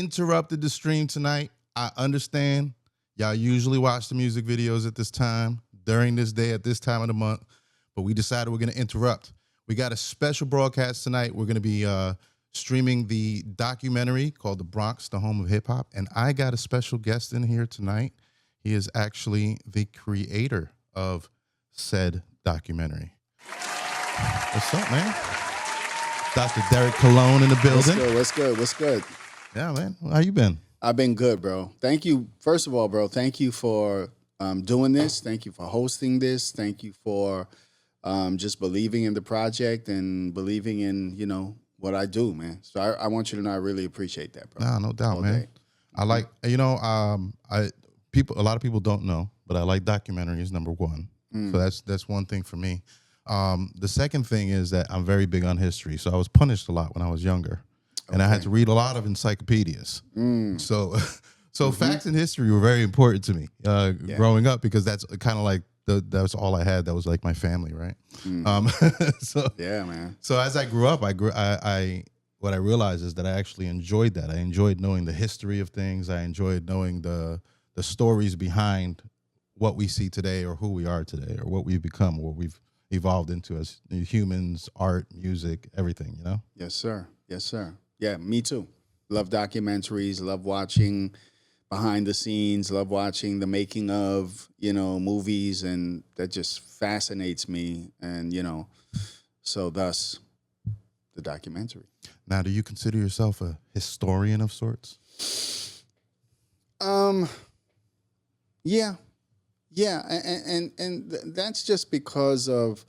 interrupted the stream tonight. I understand. Y'all usually watch the music videos at this time, during this day, at this time of the month. But we decided we're going to interrupt. We got a special broadcast tonight. We're going to be streaming the documentary called The Bronx, the Home of Hip Hop. And I got a special guest in here tonight. He is actually the creator of said documentary. What's up, man? Dr. Derrick Colon in the building. What's good? Yeah, man. How you been? I've been good, bro. Thank you. First of all, bro, thank you for doing this. Thank you for hosting this. Thank you for just believing in the project and believing in, what I do, man. So I want you to know I really appreciate that, bro. Nah, no doubt, man. Day. I like, a lot of people don't know, but I like documentaries, number one. So that's one thing for me. The second thing is that I'm very big on history. So I was punished a lot when I was younger. And I had to read a lot of encyclopedias. So facts and history were very important to me growing up, because that's kind of like that's all I had. That was like my family, right? Yeah, man. So as I grew up, what I realized is that I actually enjoyed that. I enjoyed knowing the history of things. I enjoyed knowing the stories behind what we see today, or who we are today, or what we've become, what we've evolved into as humans, art, music, everything. Yes, sir. Yeah, me too. Love documentaries, love watching behind the scenes, love watching the making of, movies, and that just fascinates me. And, so thus the documentary. Now, do you consider yourself a historian of sorts? Yeah. And that's just because of,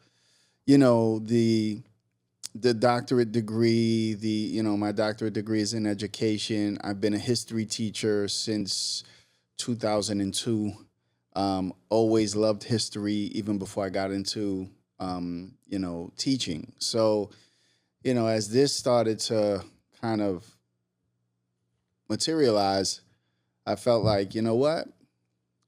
the doctorate degree, my doctorate degree is in education. I've been a history teacher since 2002. Always loved history, even before I got into, teaching. So, as this started to kind of materialize, I felt like, you know what?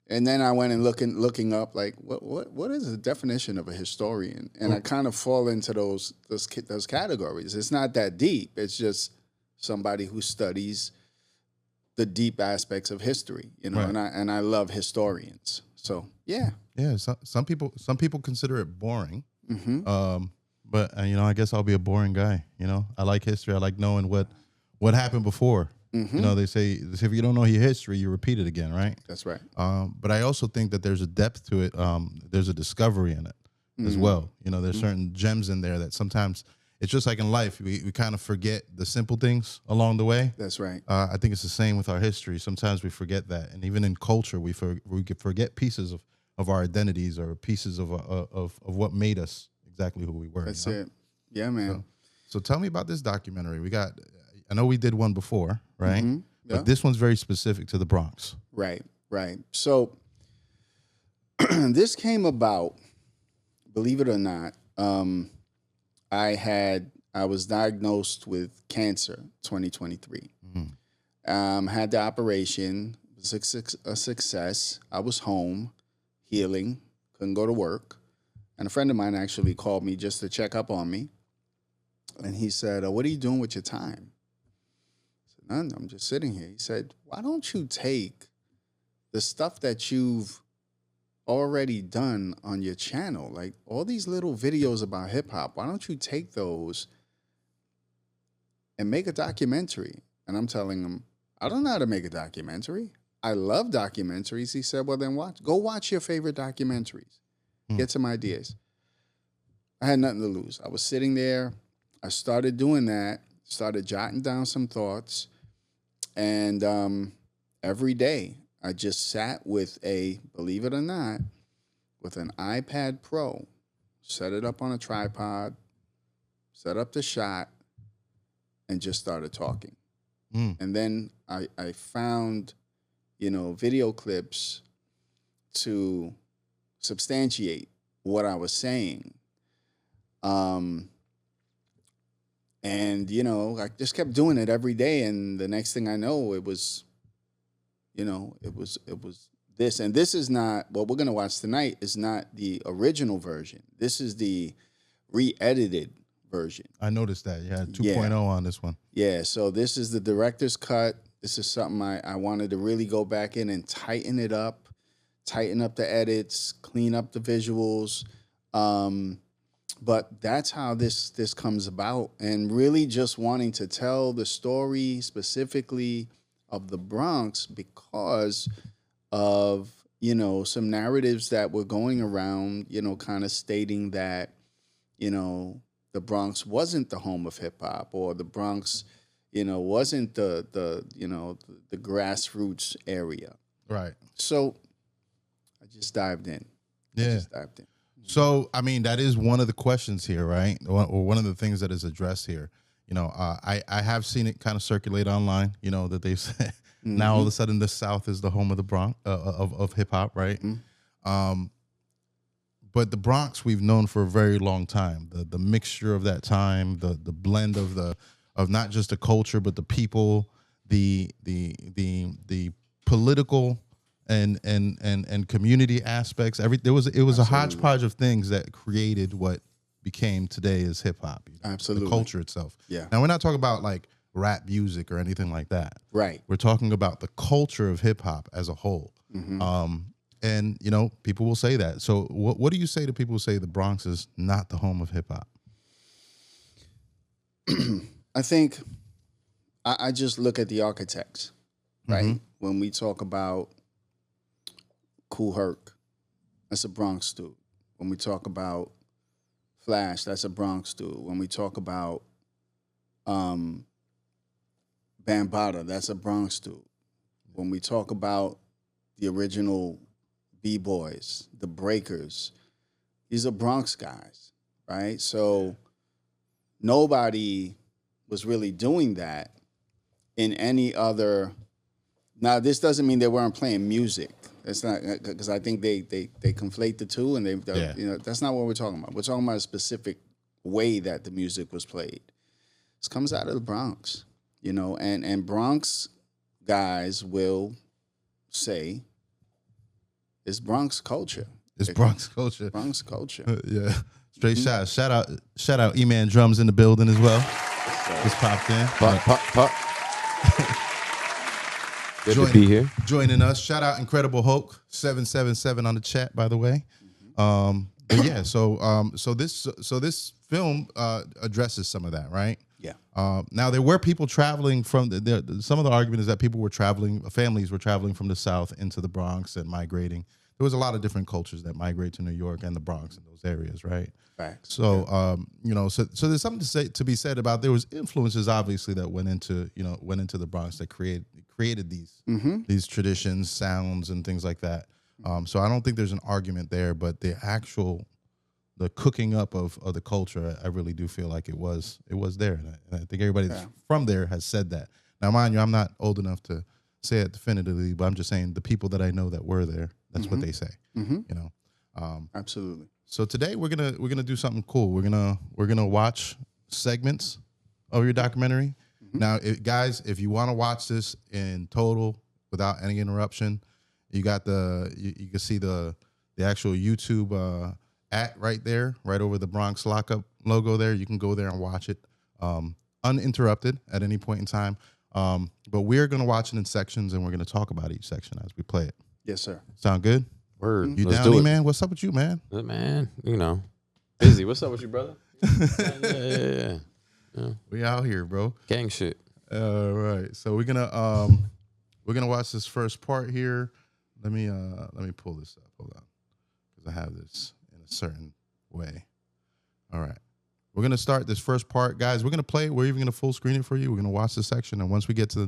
And then I went and looking up, like, what is the definition of a historian? And I kind of fall into those categories. It's not that deep. It's just somebody who studies the deep aspects of history, Right. And I love historians. So yeah. So, some people consider it boring. But I guess I'll be a boring guy. I like history. I like knowing what happened before. They say if you don't know your history, you repeat it again, right? That's right. But I also think that there's a depth to it. There's a discovery in it as well. There's certain gems in there that sometimes it's just like in life. We kind of forget the simple things along the way. That's right. I think it's the same with our history. Sometimes we forget that. And even in culture, we forget pieces of our identities, or pieces of what made us exactly who we were. That's it. Yeah, man. So tell me about this documentary. I know we did one before, right? Yeah. But this one's very specific to the Bronx. Right. So this came about, believe it or not, I was diagnosed with cancer 2023. Had the operation, it was a success. I was home, healing, couldn't go to work. And a friend of mine actually called me just to check up on me. And he said, what are you doing with your time? None. I'm just sitting here. He said, why don't you take the stuff that you've already done on your channel, like all these little videos about hip hop, why don't you take those and make a documentary? And I'm telling him, I don't know how to make a documentary. I love documentaries. He said, well, then go watch your favorite documentaries. Get some ideas. I had nothing to lose. I was sitting there. I started doing that, started jotting down some thoughts. And every day I just sat with believe it or not, with an iPad Pro, set it up on a tripod, set up the shot, and just started talking. And then I found, video clips to substantiate what I was saying. And, I just kept doing it every day. And the next thing I know, it was this. And this is not, what we're going to watch tonight is not the original version. This is the re-edited version. I noticed that. Yeah, 2.0 on this one. Yeah, so this is the director's cut. This is something I wanted to really go back in and tighten it up, tighten up the edits, clean up the visuals. But that's how this comes about, and really just wanting to tell the story specifically of the Bronx because of, you know, some narratives that were going around, you know, kind of stating that, you know, the Bronx wasn't the home of hip hop, or the Bronx, you know, wasn't the you know, the grassroots area. Right. So I just dived in. Yeah. So, I mean, that is one of the questions here, right? Or one of the things that is addressed here. You know, I have seen it kind of circulate online, you know, that they've said now all of a sudden the South is the home of the Bronx, of hip hop, right? But the Bronx we've known for a very long time. The mixture of that time, the blend of not just the culture, but the people, the political and community aspects. It was a hodgepodge of things that created what became today as hip hop. Absolutely. The culture itself. Yeah. Now we're not talking about like rap music or anything like that. Right. We're talking about the culture of hip hop as a whole. And you know, people will say that. So what do you say to people who say the Bronx is not the home of hip hop? I think I just look at the architects, right? When we talk about Kool Herc, that's a Bronx dude. When we talk about Flash, that's a Bronx dude. When we talk about Bambaataa, that's a Bronx dude. When we talk about the original B-Boys, the Breakers, these are Bronx guys, right? So nobody was really doing that in any other. Now, this doesn't mean they weren't playing music. It's not, because I think they conflate the two, and you know, that's not what we're talking about. We're talking about a specific way that the music was played. This comes out of the Bronx, you know, and Bronx guys will say it's Bronx culture. It's Bronx culture. Bronx culture. Yeah. Straight shot. Shout out E-Man Drums in the building as well. Just popped in. Pop. Good to be here. Joining us. Shout out Incredible Hulk 777 on the chat, by the way. But yeah, so this film addresses some of that, right? Yeah. Now there were people traveling from some of the argument is that people were traveling, families were traveling from the South into the Bronx and migrating. There was a lot of different cultures that migrate to New York and the Bronx and those areas, right? Facts. So, you know, so there's something to be said about there was influences obviously that went into the Bronx that created these traditions, sounds, and things like that. So I don't think there's an argument there, but the cooking up of the culture, I really do feel like it was there, and I think everybody that's from there has said that. Now, mind you, I'm not old enough to say it definitively, but I'm just saying the people that I know that were there, that's what they say. You know, absolutely. So today we're gonna do something cool. We're gonna watch segments of your documentary. Now, guys, if you want to watch this in total without any interruption, you got you can see the actual YouTube right there, right over the Bronx Lockup logo there. You can go there and watch it uninterrupted at any point in time. But we're gonna watch it in sections, and we're gonna talk about each section as we play it. Yes, sir. Sound good? Word. You Let's down, do it. man? What's up with you, man? Good, man. You know, busy. What's up with you, brother? Yeah. We out here, bro. Gang shit. All right. So we're gonna watch this first part here. Let me pull this up. Hold on, because I have this in a certain way. All right. We're gonna start this first part, guys. We're gonna play it. We're even gonna full screen it for you. We're gonna watch this section, and once we get to the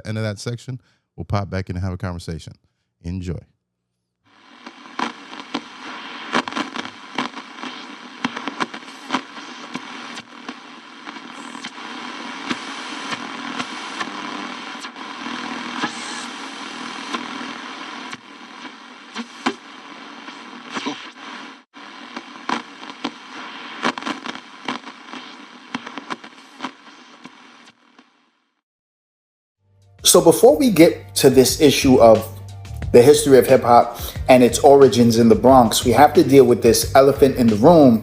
end of that section, we'll pop back in and have a conversation. Enjoy. So before we get to this issue of the history of hip hop and its origins in the Bronx, we have to deal with this elephant in the room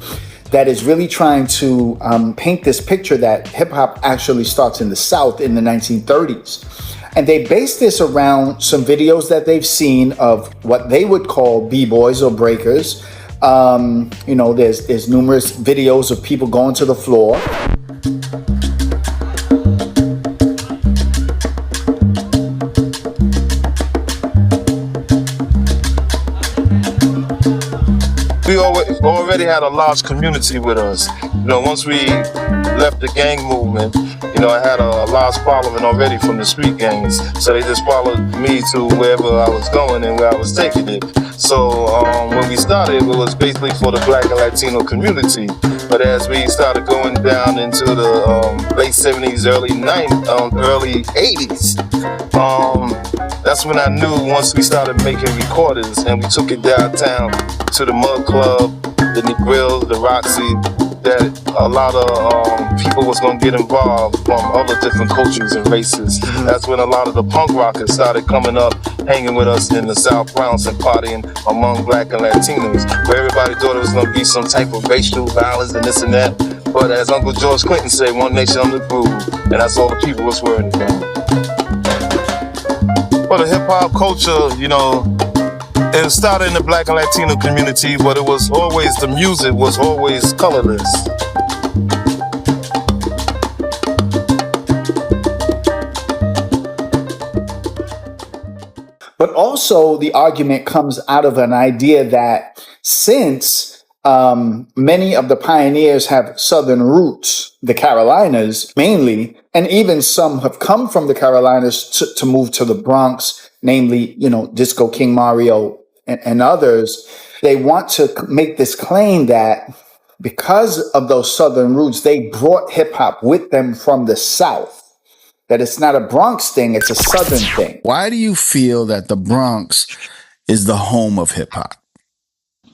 that is really trying to paint this picture that hip hop actually starts in the South in the 1930s. And they base this around some videos that they've seen of what they would call b-boys or breakers. There's numerous videos of people going to the floor. We already had a large community with us. Once we left the gang movement, I had a large following already from the street gangs. So they just followed me to wherever I was going and where I was taking it. So when we started, it was basically for the Black and Latino community. But as we started going down into the late 70s, early 80s, that's when I knew once we started making recordings and we took it downtown to the Mud Club, the Grill, the Roxy, that a lot of people was going to get involved from other different cultures and races. That's when a lot of the punk rockers started coming up, hanging with us in the South Bronx and partying among Black and Latinos, where everybody thought it was going to be some type of racial violence and this and that. But as Uncle George Clinton said, one nation under the groove, and that's all the people was worried about. For the hip-hop culture, it started in the Black and Latino community, but it was always, the music was always colorless. But also the argument comes out of an idea that since many of the pioneers have Southern roots, the Carolinas mainly, and even some have come from the Carolinas to move to the Bronx, namely, Disco King Mario and others, they want to make this claim that because of those Southern roots, they brought hip hop with them from the South. That it's not a Bronx thing, it's a Southern thing. Why do you feel that the Bronx is the home of hip hop?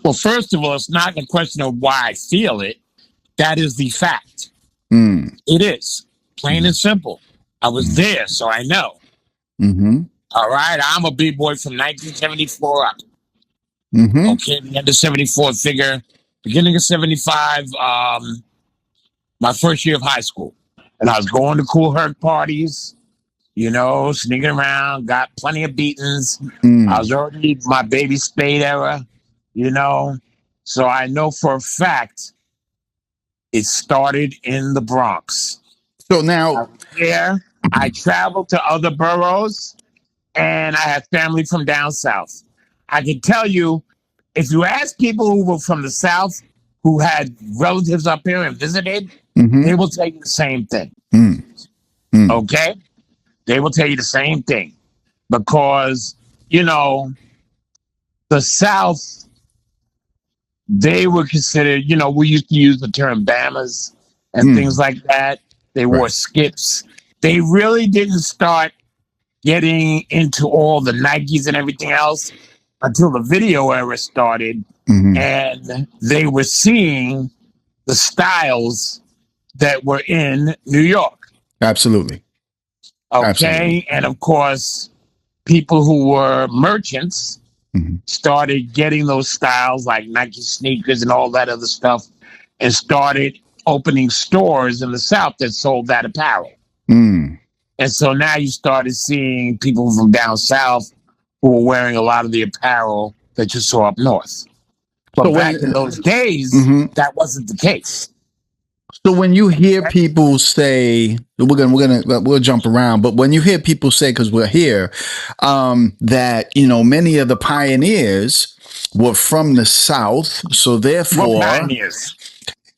Well, first of all, it's not a question of why I feel it. That is the fact. It is. Plain and simple. I was there, so I know. All right? I'm a B-boy from 1974 up. Okay, the end of 74 figure. Beginning of 75, my first year of high school. And I was going to Cool Herc parties, sneaking around, got plenty of beatings. I was already my baby spade era, So I know for a fact it started in the Bronx. So now, I traveled to other boroughs and I had family from down south. I can tell you, if you ask people who were from the South, who had relatives up here and visited, they will tell you the same thing. Okay? They will tell you the same thing. Because, the South, they were considered, we used to use the term Bamas and things like that. They wore skips. They really didn't start getting into all the Nikes and everything else until the video era started. And they were seeing the styles that were in New York. Absolutely. Okay. Absolutely. And of course, people who were merchants started getting those styles like Nike sneakers and all that other stuff and started opening stores in the South that sold that apparel. And so now you started seeing people from down South who were wearing a lot of the apparel that you saw up north. But so back in those days, that wasn't the case. So when you hear people say, we'll jump around, but when you hear people say, because we're here, that many of the pioneers were from the South, so therefore, what pioneers?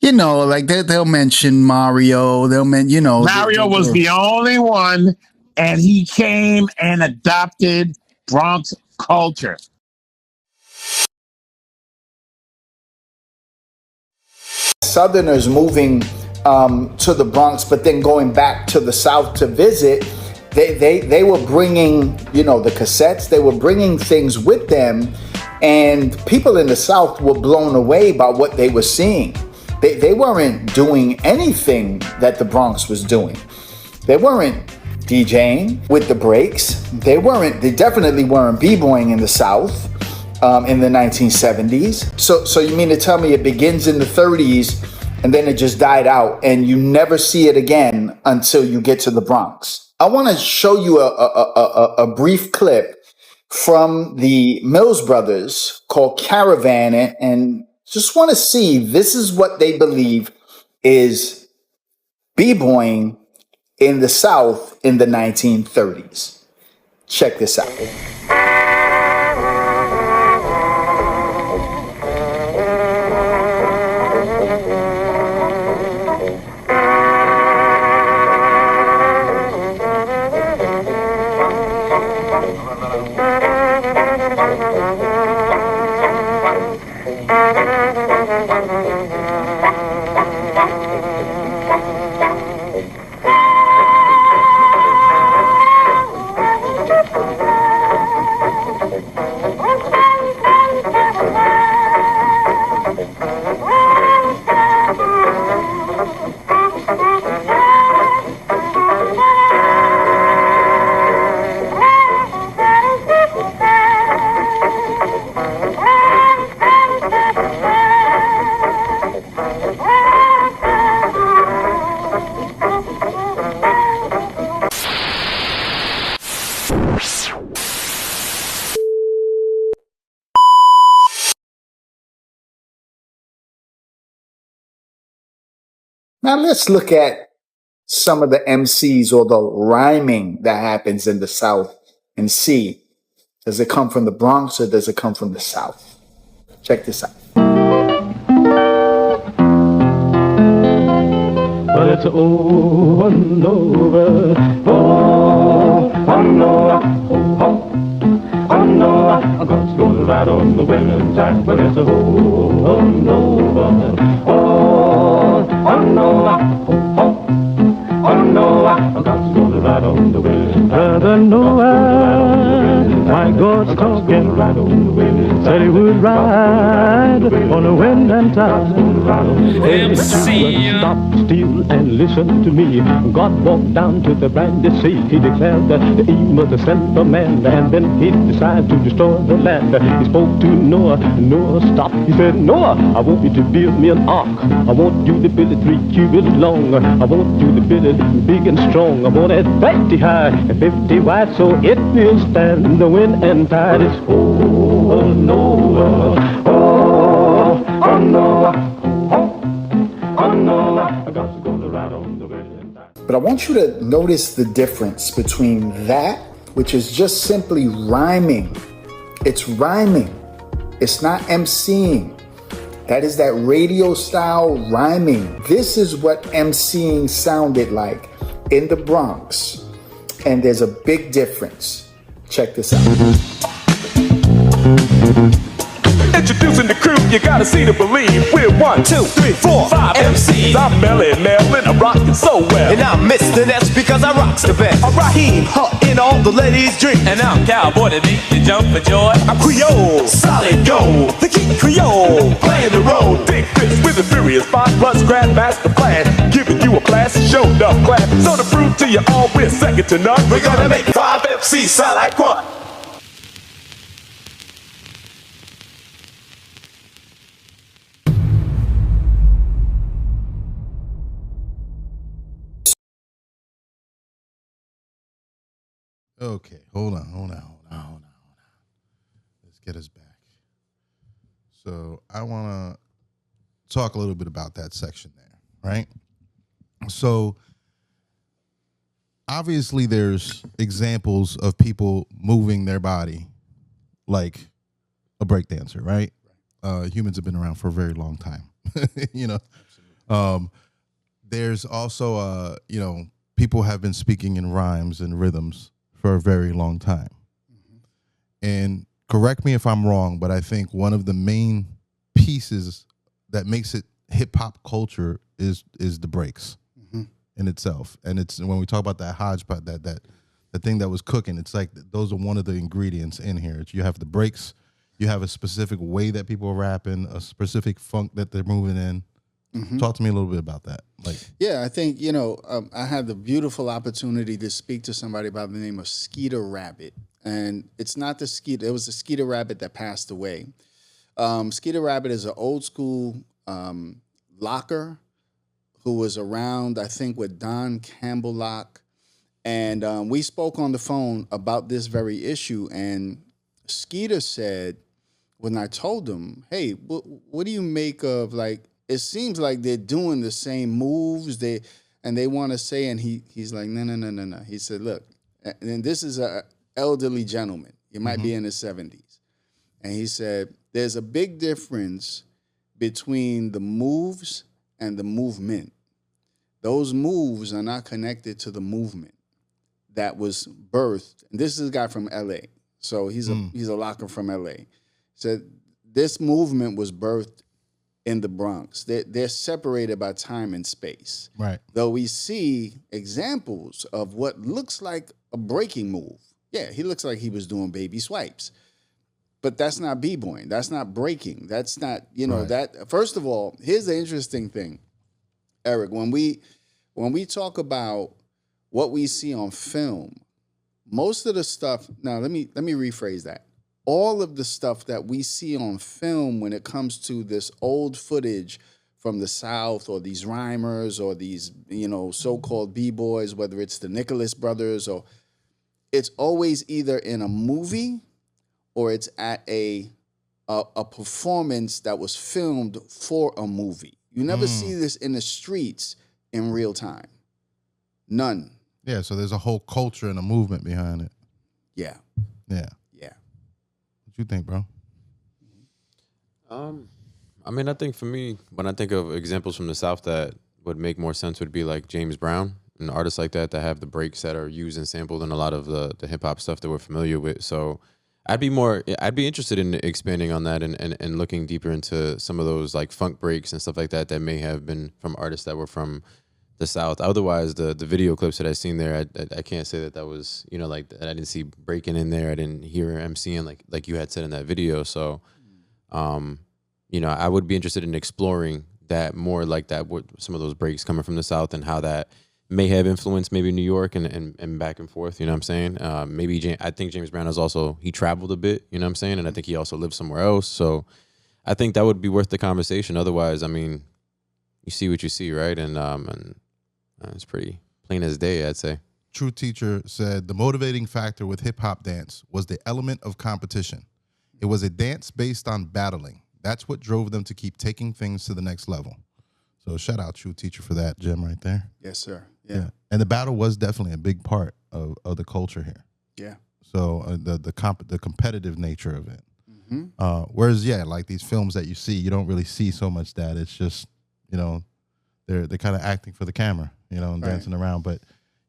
Like they'll mention Mario, Mario was the only one, and he came and adopted Bronx culture. Southerners moving to the Bronx, but then going back to the South to visit, they were bringing, the cassettes, they were bringing things with them, and people in the South were blown away by what they were seeing. They weren't doing anything that the Bronx was doing. They weren't DJing with the breaks. They definitely weren't b-boying in the South. in the 1970s. So you mean to tell me it begins in the 30s and then it just died out and you never see it again until you get to the Bronx? I want to show you a brief clip from the Mills Brothers called Caravan, and just want to see, this is what they believe is b-boying in the South in the 1930s. Check this out. Now let's look at some of the MCs or the rhyming that happens in the South and see, does it come from the Bronx or does it come from the South? Check this out. Well, it's over and over. Oh, no, oh, no, I'm gonna ride on the women's side. Well, it's over and over. Oh, no, oh, no, I'm gonna ride on the women's side. Brother Noah, my God's talking, said he would ride on the wind and tide. Hey, stop still and listen to me. God walked down to the brandy sea. He declared that the evil was sent from man, and then he decided to destroy the land. He spoke to Noah. Noah stopped. He said, Noah, I want you to build me an ark. I want you to build it 3 cubits long. I want you to build it big and strong. I want it 50 high and 50 wide, so it will stand the wind and tide. It's oh Noah, oh Noah, oh Noah, I got to go to ride on the wind and tide. But I want you to notice the difference between that, which is just simply rhyming. It's rhyming. It's not MCing. That is that radio style rhyming. This is what MCing sounded like in the Bronx. And there's a big difference. Check this out. Introducing the crew, you gotta see to believe. We're 1, 2, 3, 4, 5 MCs. I'm Melly Mel and I'm rocking so well. And I'm Mr. Ness because I rocks the best. I'm Raheem, Hut in all the ladies' drink. And I'm Cowboy that makes you jump for joy. I'm Creole, solid gold, the key Creole, playing the role. Big fish with a furious 5+ Grandmaster plan, giving you a blast, show enough class. So to prove to you all we're second to none, we're gonna make 5 MCs sound like one. Okay, hold on. Let's get us back. So I want to talk a little bit about that section there, right? So obviously there's examples of people moving their body like a breakdancer, right? Humans have been around for a very long time, you know. There's also, people have been speaking in rhymes and rhythms for a very long time. And correct me if I'm wrong, but I think one of the main pieces that makes it hip hop culture is the breaks in itself. And it's when we talk about that hodgepodge, that thing that was cooking, it's like those are one of the ingredients in here. It's, you have the breaks, you have a specific way that people are rapping, a specific funk that they're moving in. Talk to me a little bit about that. I think, I had the beautiful opportunity to speak to somebody by the name of Skeeter Rabbit. and it's not the Skeeter. It was the Skeeter Rabbit that passed away. Skeeter Rabbit is an old school locker who was around, I think, with Don Campbell Lock. And we spoke on the phone about this very issue. And Skeeter said, when I told him, hey, what do you make of, like, it seems like they're doing the same moves. They want to say, and he's like, no. He said, look, and this is an elderly gentleman. He might be in his 70s. And he said, there's a big difference between the moves and the movement. Those moves are not connected to the movement that was birthed. And this is a guy from LA. So he's a locker from LA. So this movement was birthed in the Bronx. They're separated by time and space. Right. Though we see examples of what looks like a breaking move. Yeah, he looks like he was doing baby swipes. But that's not b-boying. That's not breaking. That's not, that. First of all, here's the interesting thing, Eric. When we talk about what we see on film, most of the stuff, now let me rephrase that. All of the stuff that we see on film when it comes to this old footage from the South, or these rhymers, or these, so-called b-boys, whether it's the Nicholas brothers, or it's always either in a movie or it's at a performance that was filmed for a movie. You never see this in the streets in real time. None. Yeah, so there's a whole culture and a movement behind it. Yeah. Yeah. Yeah. What you think, bro? I mean, I think for me, when I think of examples from the South that would make more sense would be like James Brown and artists like that have the breaks that are used and sampled in a lot of the hip hop stuff that we're familiar with. So I'd be interested in expanding on that and looking deeper into some of those like funk breaks and stuff like that may have been from artists that were from the South. Otherwise, the video clips that I've seen there, I can't say that was, like that I didn't see breaking in there. I didn't hear MCing like you had said in that video. So, I would be interested in exploring that more, like that, what some of those breaks coming from the South and how that may have influenced maybe New York and back and forth, you know what I'm saying? I think James Brown he traveled a bit, you know what I'm saying? And I think he also lived somewhere else. So I think that would be worth the conversation. Otherwise, I mean, you see what you see, right? And it's pretty plain as day, I'd say. True Teacher said, the motivating factor with hip-hop dance was the element of competition. It was a dance based on battling. That's what drove them to keep taking things to the next level. So shout out True Teacher for that gem right there. Yes, sir. Yeah. And the battle was definitely a big part of the culture here. Yeah. So the competitive nature of it. Whereas, like these films that you see, you don't really see so much that. It's just, they're kind of acting for the camera, and dancing around. But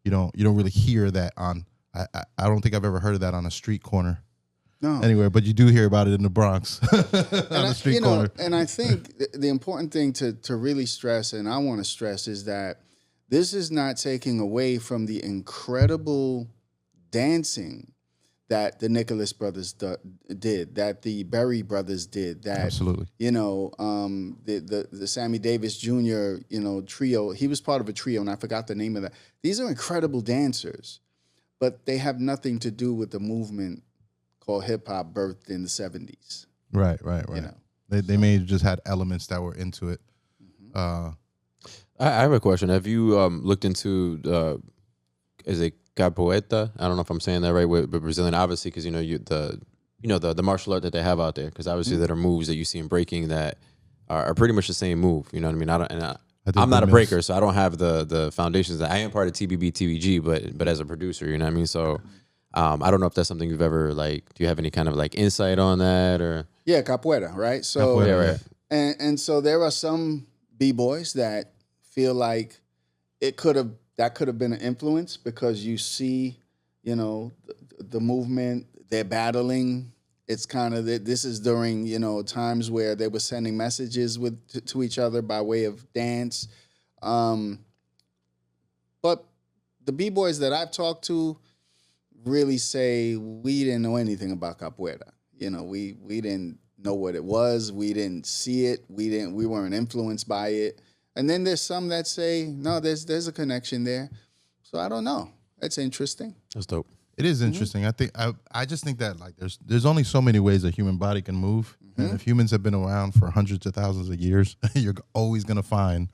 you don't really hear that on. I don't think I've ever heard of that on a street corner. No. Anywhere, but you do hear about it in the Bronx on the street corner. And I think the important thing to really stress, and I want to stress, is that this is not taking away from the incredible dancing that the Nicholas brothers did, that the Berry brothers did, that absolutely, the Sammy Davis Jr. Trio. He was part of a trio, and I forgot the name of that. These are incredible dancers, but they have nothing to do with the movement called hip hop, birthed in the 70s. Right. They may have just had elements that were into it. I have a question. Have you looked into is it capoeira? I don't know if I'm saying that right, with Brazilian, obviously, because the martial art that they have out there, because obviously there are moves that you see in breaking that are pretty much the same move. You know what I mean? I'm not a breaker, so I don't have the foundations. I am part of TBB TBG, but as a producer, you know what I mean? So I don't know if that's something you've ever do you have any kind of insight on that or? Yeah, capoeira, right? So capoeira, right. And so there are some b-boys that feel like that could have been an influence because you see, the movement, they're battling. It's kind of this is during times where they were sending messages to each other by way of dance, but the b-boys that I've talked to really say we didn't know anything about capoeira. We didn't know what it was. We didn't see it. We weren't influenced by it. And then there's some that say no, there's a connection there. So I don't know. That's interesting. That's dope. It is interesting. I just think that like there's only so many ways a human body can move, and if humans have been around for hundreds of thousands of years, you're always gonna find,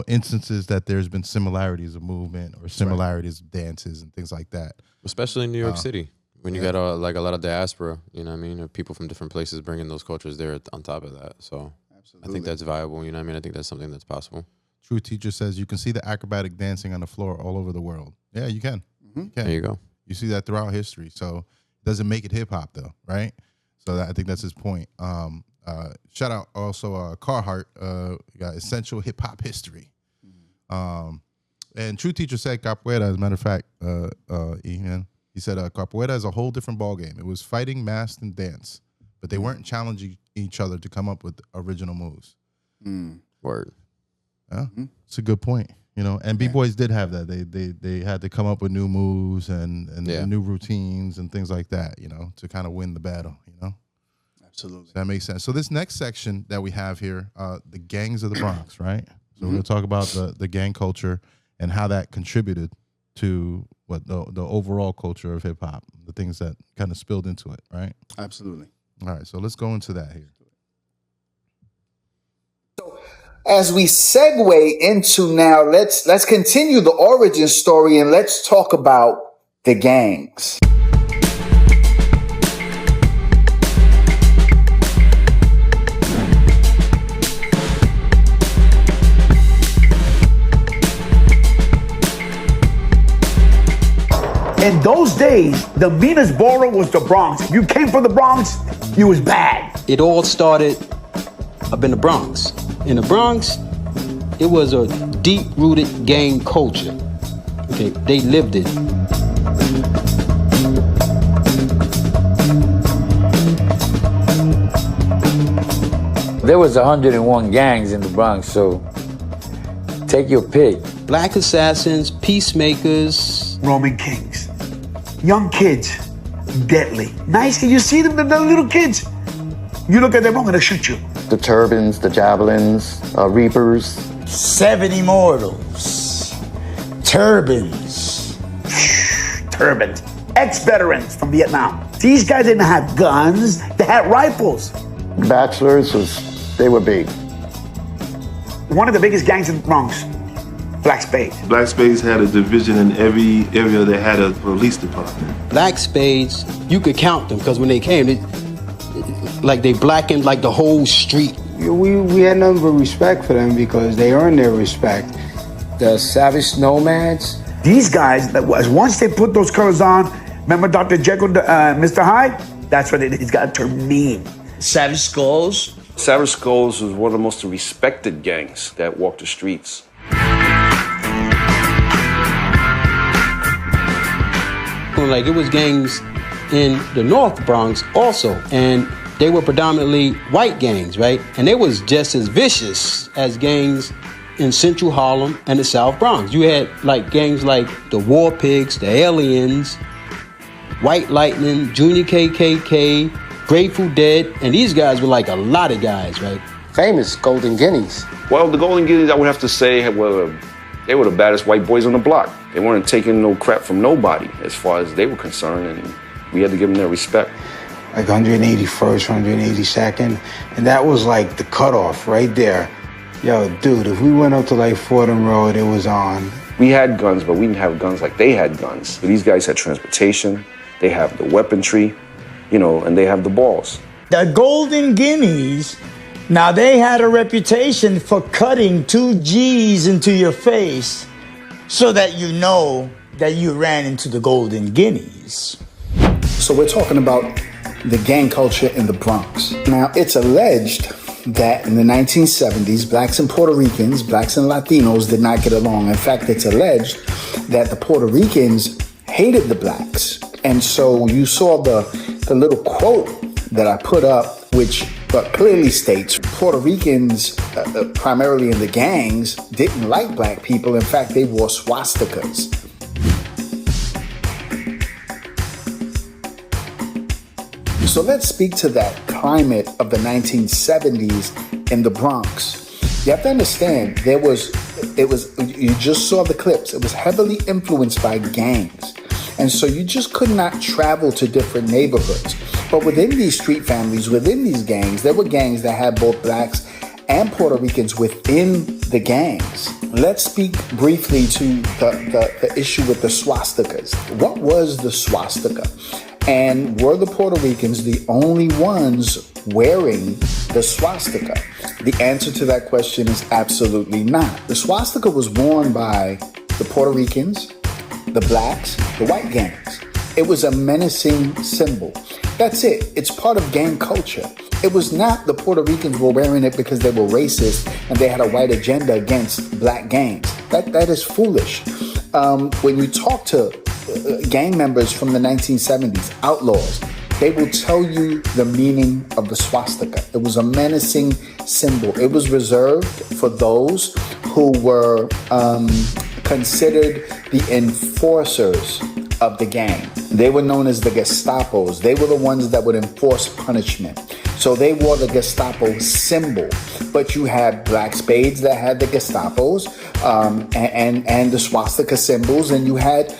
instances that there's been similarities of movement or similarities of dances and things like that. Especially in New York City, when you got a lot of diaspora, you know what I mean, or people from different places bringing those cultures there on top of that. So absolutely. I think that's viable. You know what I mean? I think that's something that's possible. True Teacher says you can see the acrobatic dancing on the floor all over the world. Yeah, you can. You can. There you go. You see that throughout history. So it doesn't make it hip hop though, right? So I think that's his point. Shout out also Carhartt, got essential hip hop history. And True Teacher said capoeira, as a matter of fact, Ian, he said capoeira is a whole different ballgame. It was fighting, masked, and dance, but they weren't challenging each other to come up with original moves. Word. Yeah, it's a good point. And B-boys did have that. They had to come up with new moves and new routines and things like that, to kind of win the battle, Absolutely. So that makes sense. So this next section that we have here, the gangs of the Bronx, right? So we're going to talk about the gang culture and how that contributed to what the overall culture of hip hop, the things that kind of spilled into it, right? Absolutely. All right, so let's go into that here. As we segue into now, let's continue the origin story and let's talk about the gangs. In those days, the meanest borough was the Bronx. If you came from the Bronx, you was bad. It all started up in the Bronx. In the Bronx, it was a deep-rooted gang culture. Okay, they lived it. There was 101 gangs in the Bronx, so take your pick. Black assassins, peacemakers, Roman kings, young kids, deadly. Nice, you see them, the little kids. You look at them, I'm gonna shoot you. The turbans, the javelins, reapers. 7 immortals, turbans, ex-veterans from Vietnam. These guys didn't have guns, they had rifles. Bachelors, they were big. One of the biggest gangs in the Bronx, Black Spades. Black Spades had a division in every area that had a police department. Black Spades, you could count them because when they came, they blackened like the whole street. We had nothing but respect for them because they earned their respect. The Savage Nomads. These guys, once they put those colors on, remember Dr. Jekyll, Mr. Hyde? That's where these guys turned mean. Savage Skulls. Savage Skulls was one of the most respected gangs that walked the streets. Like it was gangs in the North Bronx also, and they were predominantly white gangs, right? And they was just as vicious as gangs in Central Harlem and the South Bronx. You had like gangs like the War Pigs, the Aliens, White Lightning, Junior KKK, Grateful Dead, and these guys were like a lot of guys, right? Famous Golden Guineas. Well, the Golden Guineas, I would have to say, they were the baddest white boys on the block. They weren't taking no crap from nobody as far as they were concerned, and we had to give them their respect. Like 181st, 182nd, and that was like the cutoff right there. Yo, dude, if we went up to like Fordham Road, it was on. We had guns, but we didn't have guns like they had guns. But these guys had transportation, they have the weaponry, and they have the balls. The Golden Guineas, now they had a reputation for cutting 2 G's into your face so that you know that you ran into the Golden Guineas. So we're talking about the gang culture in the Bronx. Now, it's alleged that in the 1970s, blacks and Puerto Ricans, blacks and Latinos did not get along. In fact, it's alleged that the Puerto Ricans hated the blacks. And so you saw the little quote that I put up, which clearly states Puerto Ricans, primarily in the gangs, didn't like black people. In fact, they wore swastikas. So let's speak to that climate of the 1970s in the Bronx. You have to understand, you just saw the clips. It was heavily influenced by gangs. And so you just could not travel to different neighborhoods. But within these street families, within these gangs, there were gangs that had both blacks and Puerto Ricans within the gangs. Let's speak briefly to the issue with the swastikas. What was the swastika? And were the Puerto Ricans the only ones wearing the swastika? The answer to that question is absolutely not. The swastika was worn by the Puerto Ricans, the blacks, the white gangs. It was a menacing symbol. That's it. It's part of gang culture. It was not the Puerto Ricans were wearing it because they were racist and they had a white agenda against black gangs. That is foolish. When you talk to gang members from the 1970s, outlaws, they will tell you the meaning of the swastika. It was a menacing symbol. It was reserved for those who were considered the enforcers of the gang. They were known as the Gestapos. They were the ones that would enforce punishment. So they wore the Gestapo symbol. But you had black spades that had the Gestapos and the swastika symbols, and you had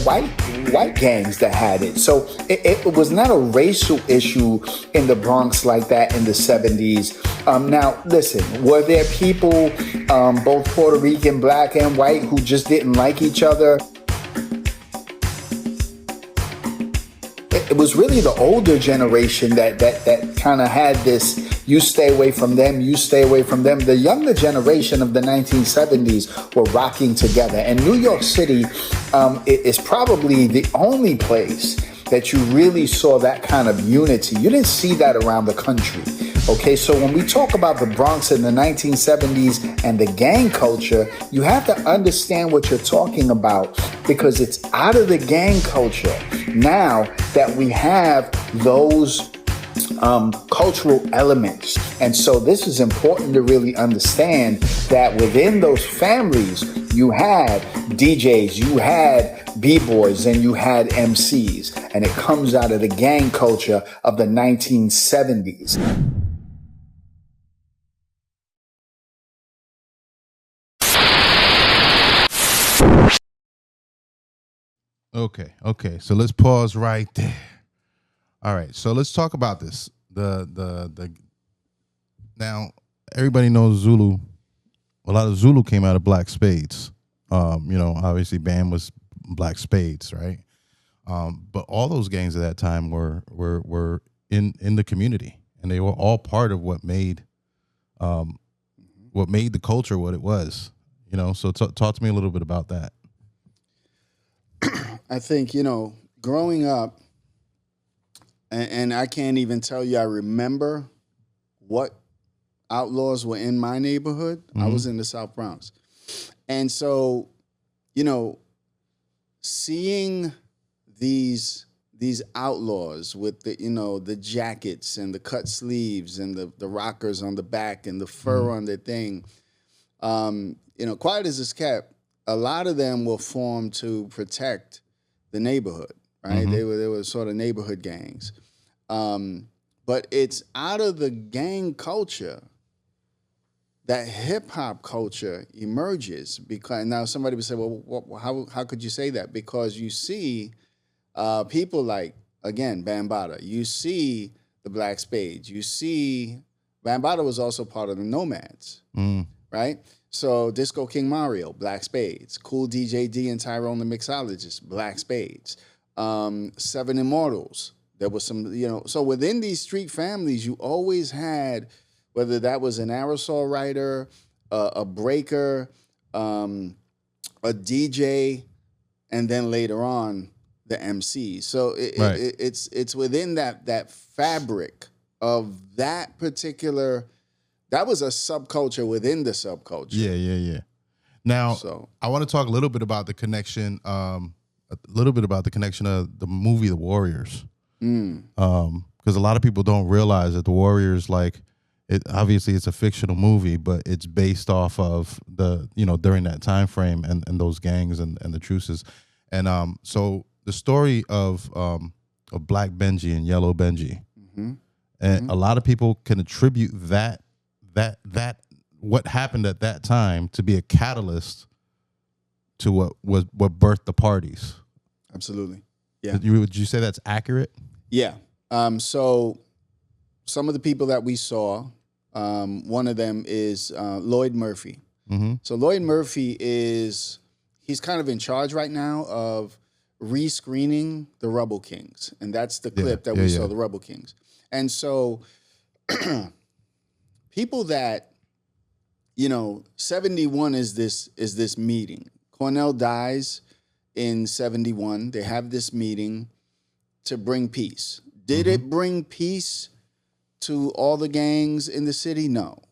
white gangs that had it. So it was not a racial issue in the Bronx like that in the 70s. Now, listen, were there people, both Puerto Rican, black and white, who just didn't like each other? It was really the older generation that kind of had this, you stay away from them, you stay away from them. The younger generation of the 1970s were rocking together. And New York City is probably the only place that you really saw that kind of unity. You didn't see that around the country. Okay, so when we talk about the Bronx in the 1970s and the gang culture, you have to understand what you're talking about, because it's out of the gang culture now that we have those cultural elements. And so this is important to really understand that within those families, you had DJs, you had B-boys, and you had MCs. And it comes out of the gang culture of the 1970s. Okay. So let's pause right there. All right. So let's talk about this. The now everybody knows Zulu. A lot of Zulu came out of Black Spades. Obviously Bam was Black Spades, right? But all those gangs at that time were in the community, and they were all part of what made the culture what it was. So talk to me a little bit about that. I think, growing up, and I can't even tell you I remember what outlaws were in my neighborhood. Mm-hmm. I was in the South Bronx. And so, seeing these outlaws with the jackets and the cut sleeves and the rockers on the back and the fur on their thing, quiet as it's kept, a lot of them were formed to protect the neighborhood, right? Mm-hmm. They were sort of neighborhood gangs. But it's out of the gang culture that hip hop culture emerges. Because now somebody would say, well, how could you say that? Because you see people like, again, Bambaataa. You see the Black Spades. You see Bambaataa was also part of the Nomads, right? So Disco King Mario, Black Spades. Cool DJ D and Tyrone the Mixologist, Black Spades. Seven Immortals. There was some, so within these street families, you always had, whether that was an aerosol writer, a breaker, a DJ, and then later on the MC. So it's within that fabric of that particular. That was a subculture within the subculture. Yeah. Now, I want to talk a little bit about the connection. A little bit about the connection of the movie The Warriors. Because a lot of people don't realize that The Warriors, obviously it's a fictional movie, but it's based off of during that time frame and those gangs and the truces. And so the story of Black Benji and Yellow Benji, and a lot of people can attribute that what happened at that time to be a catalyst to what birthed the parties. Absolutely. Yeah. Would you say that's accurate? Yeah. So some of the people that we saw, one of them is Lloyd Murphy. Mm-hmm. So Lloyd Murphy he's kind of in charge right now of rescreening the Rebel Kings. And that's the clip that we saw, the Rebel Kings. And so people that, 71 is this meeting. Cornell dies in 71. They have this meeting to bring peace. Did it bring peace to all the gangs in the city? No,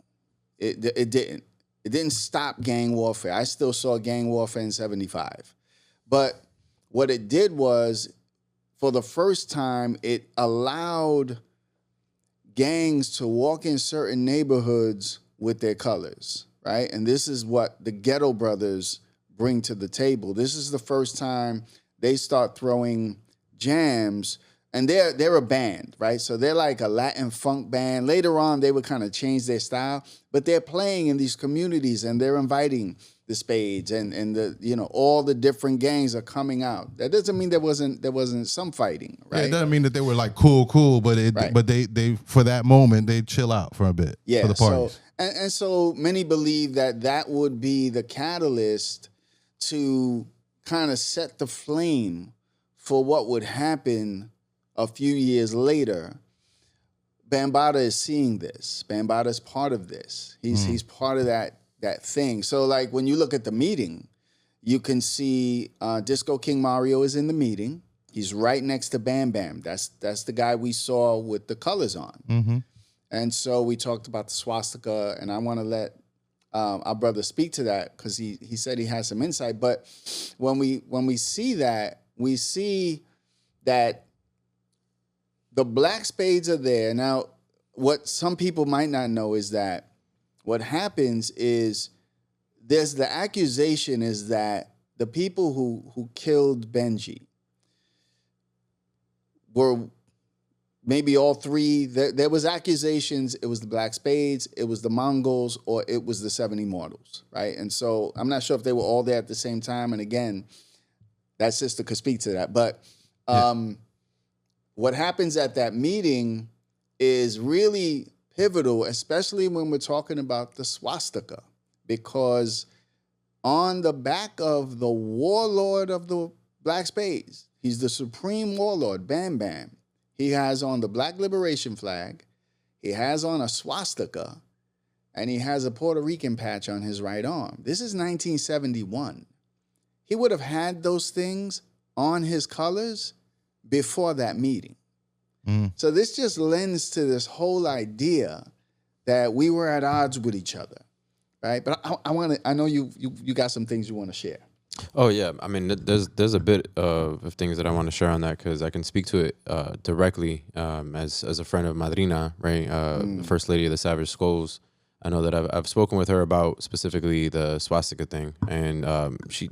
it didn't. It didn't stop gang warfare. I still saw gang warfare in 75. But what it did was, for the first time, it allowed gangs to walk in certain neighborhoods with their colors, right? And this is what the Ghetto Brothers bring to the table. This is the first time they start throwing jams, and they're a band, right? So they're like a Latin funk band. Later on, they would kind of change their style, but they're playing in these communities, and they're inviting the Spades and the all the different gangs are coming out. That doesn't mean there wasn't some fighting, right? Yeah, it doesn't mean that they were like cool, but they for that moment they chill out for a bit. Yeah, for the parties. And so many believe that would be the catalyst to kind of set the flame for what would happen a few years later. Bambaataa is seeing this. Bambaataa is part of this. He's part of that thing. So like when you look at the meeting, you can see Disco King Mario is in the meeting. He's right next to Bam Bam. That's the guy we saw with the colors on. Mm-hmm. And so we talked about the swastika, and I want to let our brother speak to that because he said he has some insight. But when we see that, we see that the black spades are there. Now, what some people might not know is that what happens is there's the accusation is that the people who killed Benji were maybe all three. There was accusations. It was the Black Spades, it was the Mongols, or it was the Seven Immortals, right? And so I'm not sure if they were all there at the same time. And again, that sister could speak to that. But what happens at that meeting is really pivotal, especially when we're talking about the swastika, because on the back of the warlord of the Black Spades, he's the supreme warlord, Bam Bam. He has on the Black Liberation flag, he has on a swastika, and he has a Puerto Rican patch on his right arm. This is 1971. He would have had those things on his colors before that meeting. So this just lends to this whole idea that we were at odds with each other, right? But I know you got some things you want to share. Oh yeah, I mean, there's a bit of things that I want to share on that because I can speak to it directly as a friend of Madrina, right? First Lady of the Savage Skulls. I know that I've spoken with her about specifically the swastika thing, and she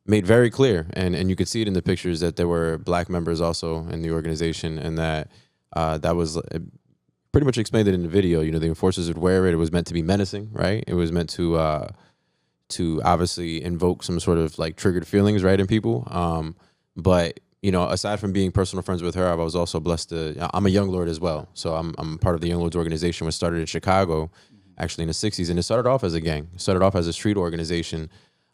made very clear, and you could see it in the pictures, that there were black members also in the organization, and that that was pretty much explained it in the video. You know, the enforcers would wear it. It was meant to be menacing, right? It was meant to obviously invoke some sort of like triggered feelings, right, in people. But you know, aside from being personal friends with her, I was also blessed to. I'm a Young Lord as well, so I'm part of the Young Lords organization, which started in Chicago, actually in the '60s, and it started off as a gang. It started off as a street organization.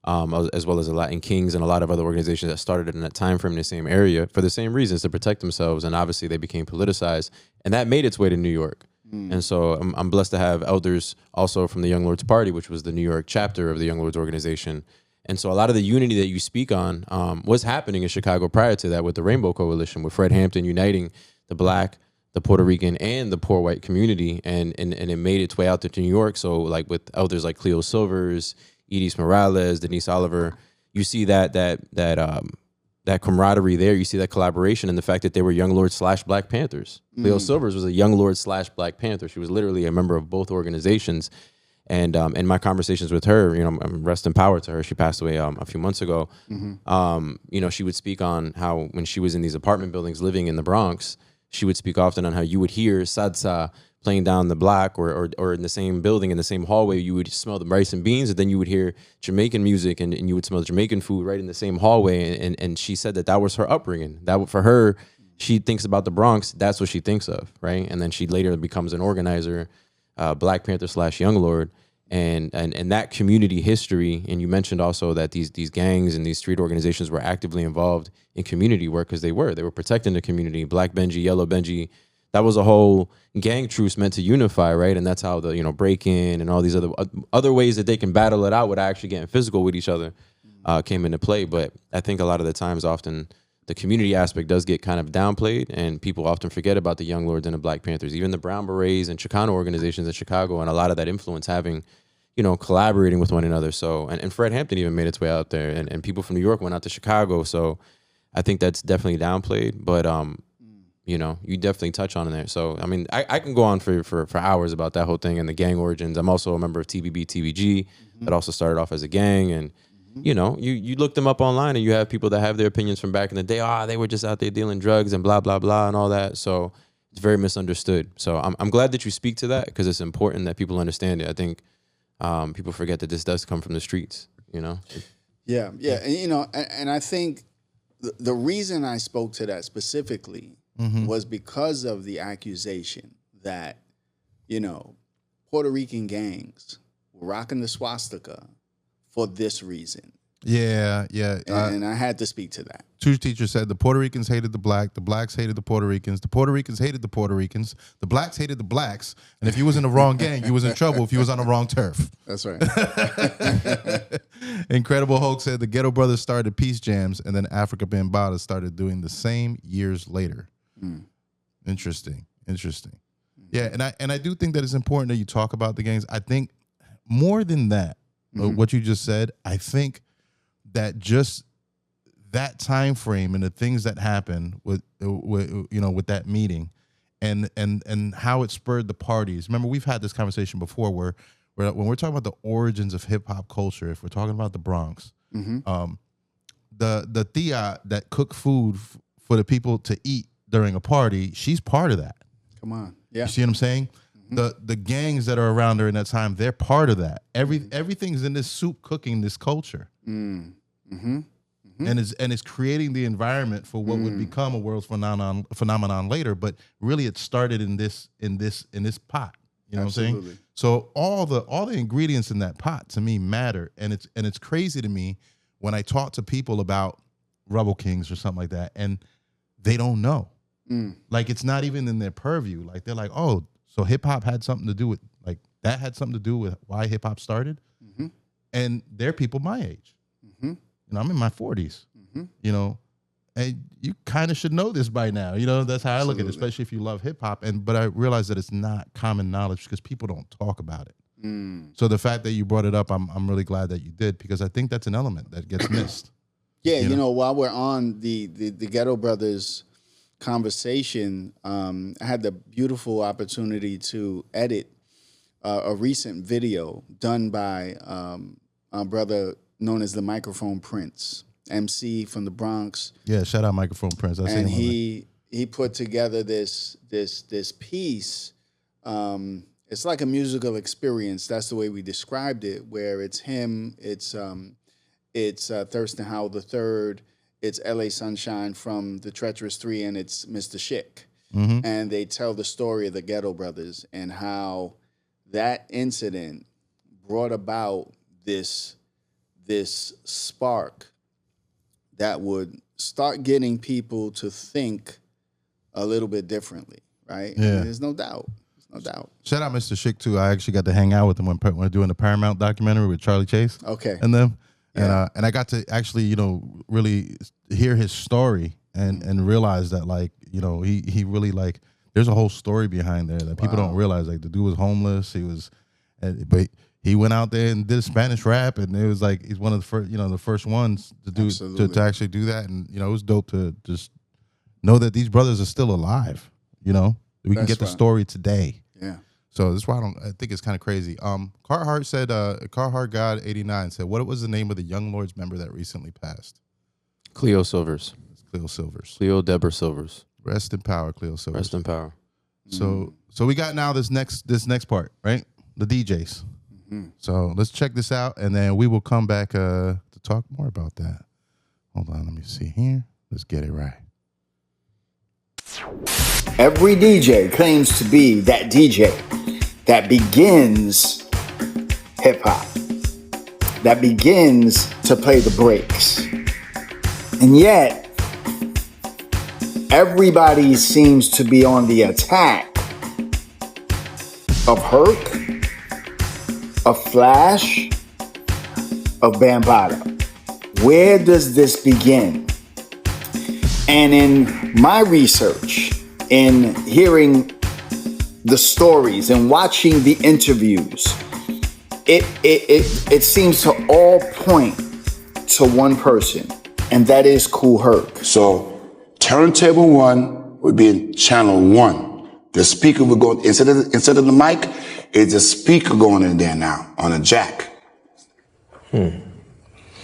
As well as the Latin Kings and a lot of other organizations that started in that time frame in the same area for the same reasons, to protect themselves. And obviously they became politicized, and that made its way to New York. And so I'm blessed to have elders also from the Young Lords Party, which was the New York chapter of the Young Lords organization. And so a lot of the unity that you speak on was happening in Chicago prior to that with the Rainbow Coalition, with Fred Hampton uniting the Black, the Puerto Rican, and the poor white community. And it made its way out to New York. So like with elders like Cleo Silvers, Edith Morales, Denise Oliver, you see that camaraderie there. You see that collaboration, and the fact that they were Young Lords / Black Panthers. Cleo Silvers was a Young Lord / Black Panther. She was literally a member of both organizations. And in my conversations with her, you know, rest in power to her. She passed away a few months ago. You know, she would speak on how when she was in these apartment buildings living in the Bronx, she would speak often on how you would hear Sadsa playing down the block or in the same building, in the same hallway, you would smell the rice and beans, and then you would hear Jamaican music and you would smell Jamaican food right in the same hallway. And she said that was her upbringing. That for her, she thinks about the Bronx, that's what she thinks of, right? And then she later becomes an organizer, Black Panther / Young Lord. And that community history, and you mentioned also that these gangs and these street organizations were actively involved in community work because they were protecting the community. Black Benji, Yellow Benji, that was a whole gang truce meant to unify, right? And that's how the break-in and all these other ways that they can battle it out without actually getting physical with each other came into play. But I think a lot of the times, often the community aspect does get kind of downplayed, and people often forget about the Young Lords and the Black Panthers, even the Brown Berets and Chicano organizations in Chicago, and a lot of that influence having, collaborating with one another. So, and Fred Hampton even made its way out there, and people from New York went out to Chicago. So I think that's definitely downplayed, but you definitely touch on it there. So, I mean, I can go on for hours about that whole thing and the gang origins. I'm also a member of TBB TVG that also started off as a gang, and you look them up online and you have people that have their opinions from back in the day. They were just out there dealing drugs and blah, blah, blah and all that. So it's very misunderstood. So I'm glad that you speak to that because it's important that people understand it. I think people forget that this does come from the streets, Yeah. And I think the reason I spoke to that specifically was because of the accusation that, Puerto Rican gangs were rocking the swastika for this reason. Yeah. And I had to speak to that. Two teachers said the Puerto Ricans hated the blacks hated the Puerto Ricans hated the Puerto Ricans, the blacks hated the blacks, and if you was in the wrong gang, you was in trouble if you was on the wrong turf. That's right. Incredible Hulk said the Ghetto Brothers started peace jams, and then Africa Bambaataa started doing the same years later. Interesting. Yeah, and I do think that it's important that you talk about the gangs. I think more than that, what you just said, I think that just that time frame and the things that happened with that meeting and how it spurred the parties. Remember, we've had this conversation before where when we're talking about the origins of hip hop culture, if we're talking about the Bronx, the Thea that cooked food for the people to eat during a party, she's part of that. Come on. Yeah. You see what I'm saying? The gangs that are around her in that time, they're part of that. Everything's in this soup cooking this culture. And it's creating the environment for what would become a world phenomenon later. But really, it started in this pot. You know what I'm saying? So all the ingredients in that pot to me matter, and it's crazy to me when I talk to people about Rebel Kings or something like that, and they don't know. Like it's not even in their purview. Like they're like, oh, so hip hop had something to do with that had something to do with why hip hop started, and they're people my age. I'm in my 40s. And you kind of should know this by now. That's how I look at it, especially if you love hip hop. But I realize that it's not common knowledge because people don't talk about it. So the fact that you brought it up, I'm really glad that you did, because I think that's an element that gets missed. Yeah, while we're on the Ghetto Brothers conversation, I had the beautiful opportunity to edit a recent video done by a brother known as the Microphone Prince, MC from the Bronx. Yeah, shout out Microphone Prince. And he put together this piece. It's like a musical experience. That's the way we described it. Where it's him, it's Thurston Howell III, it's L.A. Sunshine from the Treacherous Three, and it's Mr. Schick. And they tell the story of the Ghetto Brothers and how that incident brought about this spark that would start getting people to think a little bit differently, right? Yeah. And there's no doubt. Shout out Mr. Schick too. I actually got to hang out with him when we're doing the Paramount documentary with Charlie Chase. Okay. And them. Yeah. And I got to actually, really hear his story and realize that he really there's a whole story behind there that people don't realize. Like the dude was homeless. But he went out there and did Spanish rap, and it was like he's one of the first, the first ones to do to actually do that. And it was dope to just know that these brothers are still alive. We can get the story today. Yeah. So that's why I think it's kind of crazy. Carhartt said, Carhartt God 89 said, what was the name of the Young Lords member that recently passed? Cleo Silvers. Cleo Silvers. Cleo Deborah Silvers. Rest in power, Cleo Silvers. Rest in power. So So we got now this next part, right? The DJs. So let's check this out, and then we will come back to talk more about that. Hold on, let me see here. Let's get it right. Every DJ claims to be that DJ that begins hip hop, that begins to play the breaks. And yet, everybody seems to be on the attack of Herc, of Flash, of Bambaataa. Where does this begin? And in my research, in hearing the stories and watching the interviews, it seems to all point to one person, and that is Kool Herc. So turntable 1 would be in channel 1. The speaker would go instead of the mic, it's a speaker going in there now on a jack. All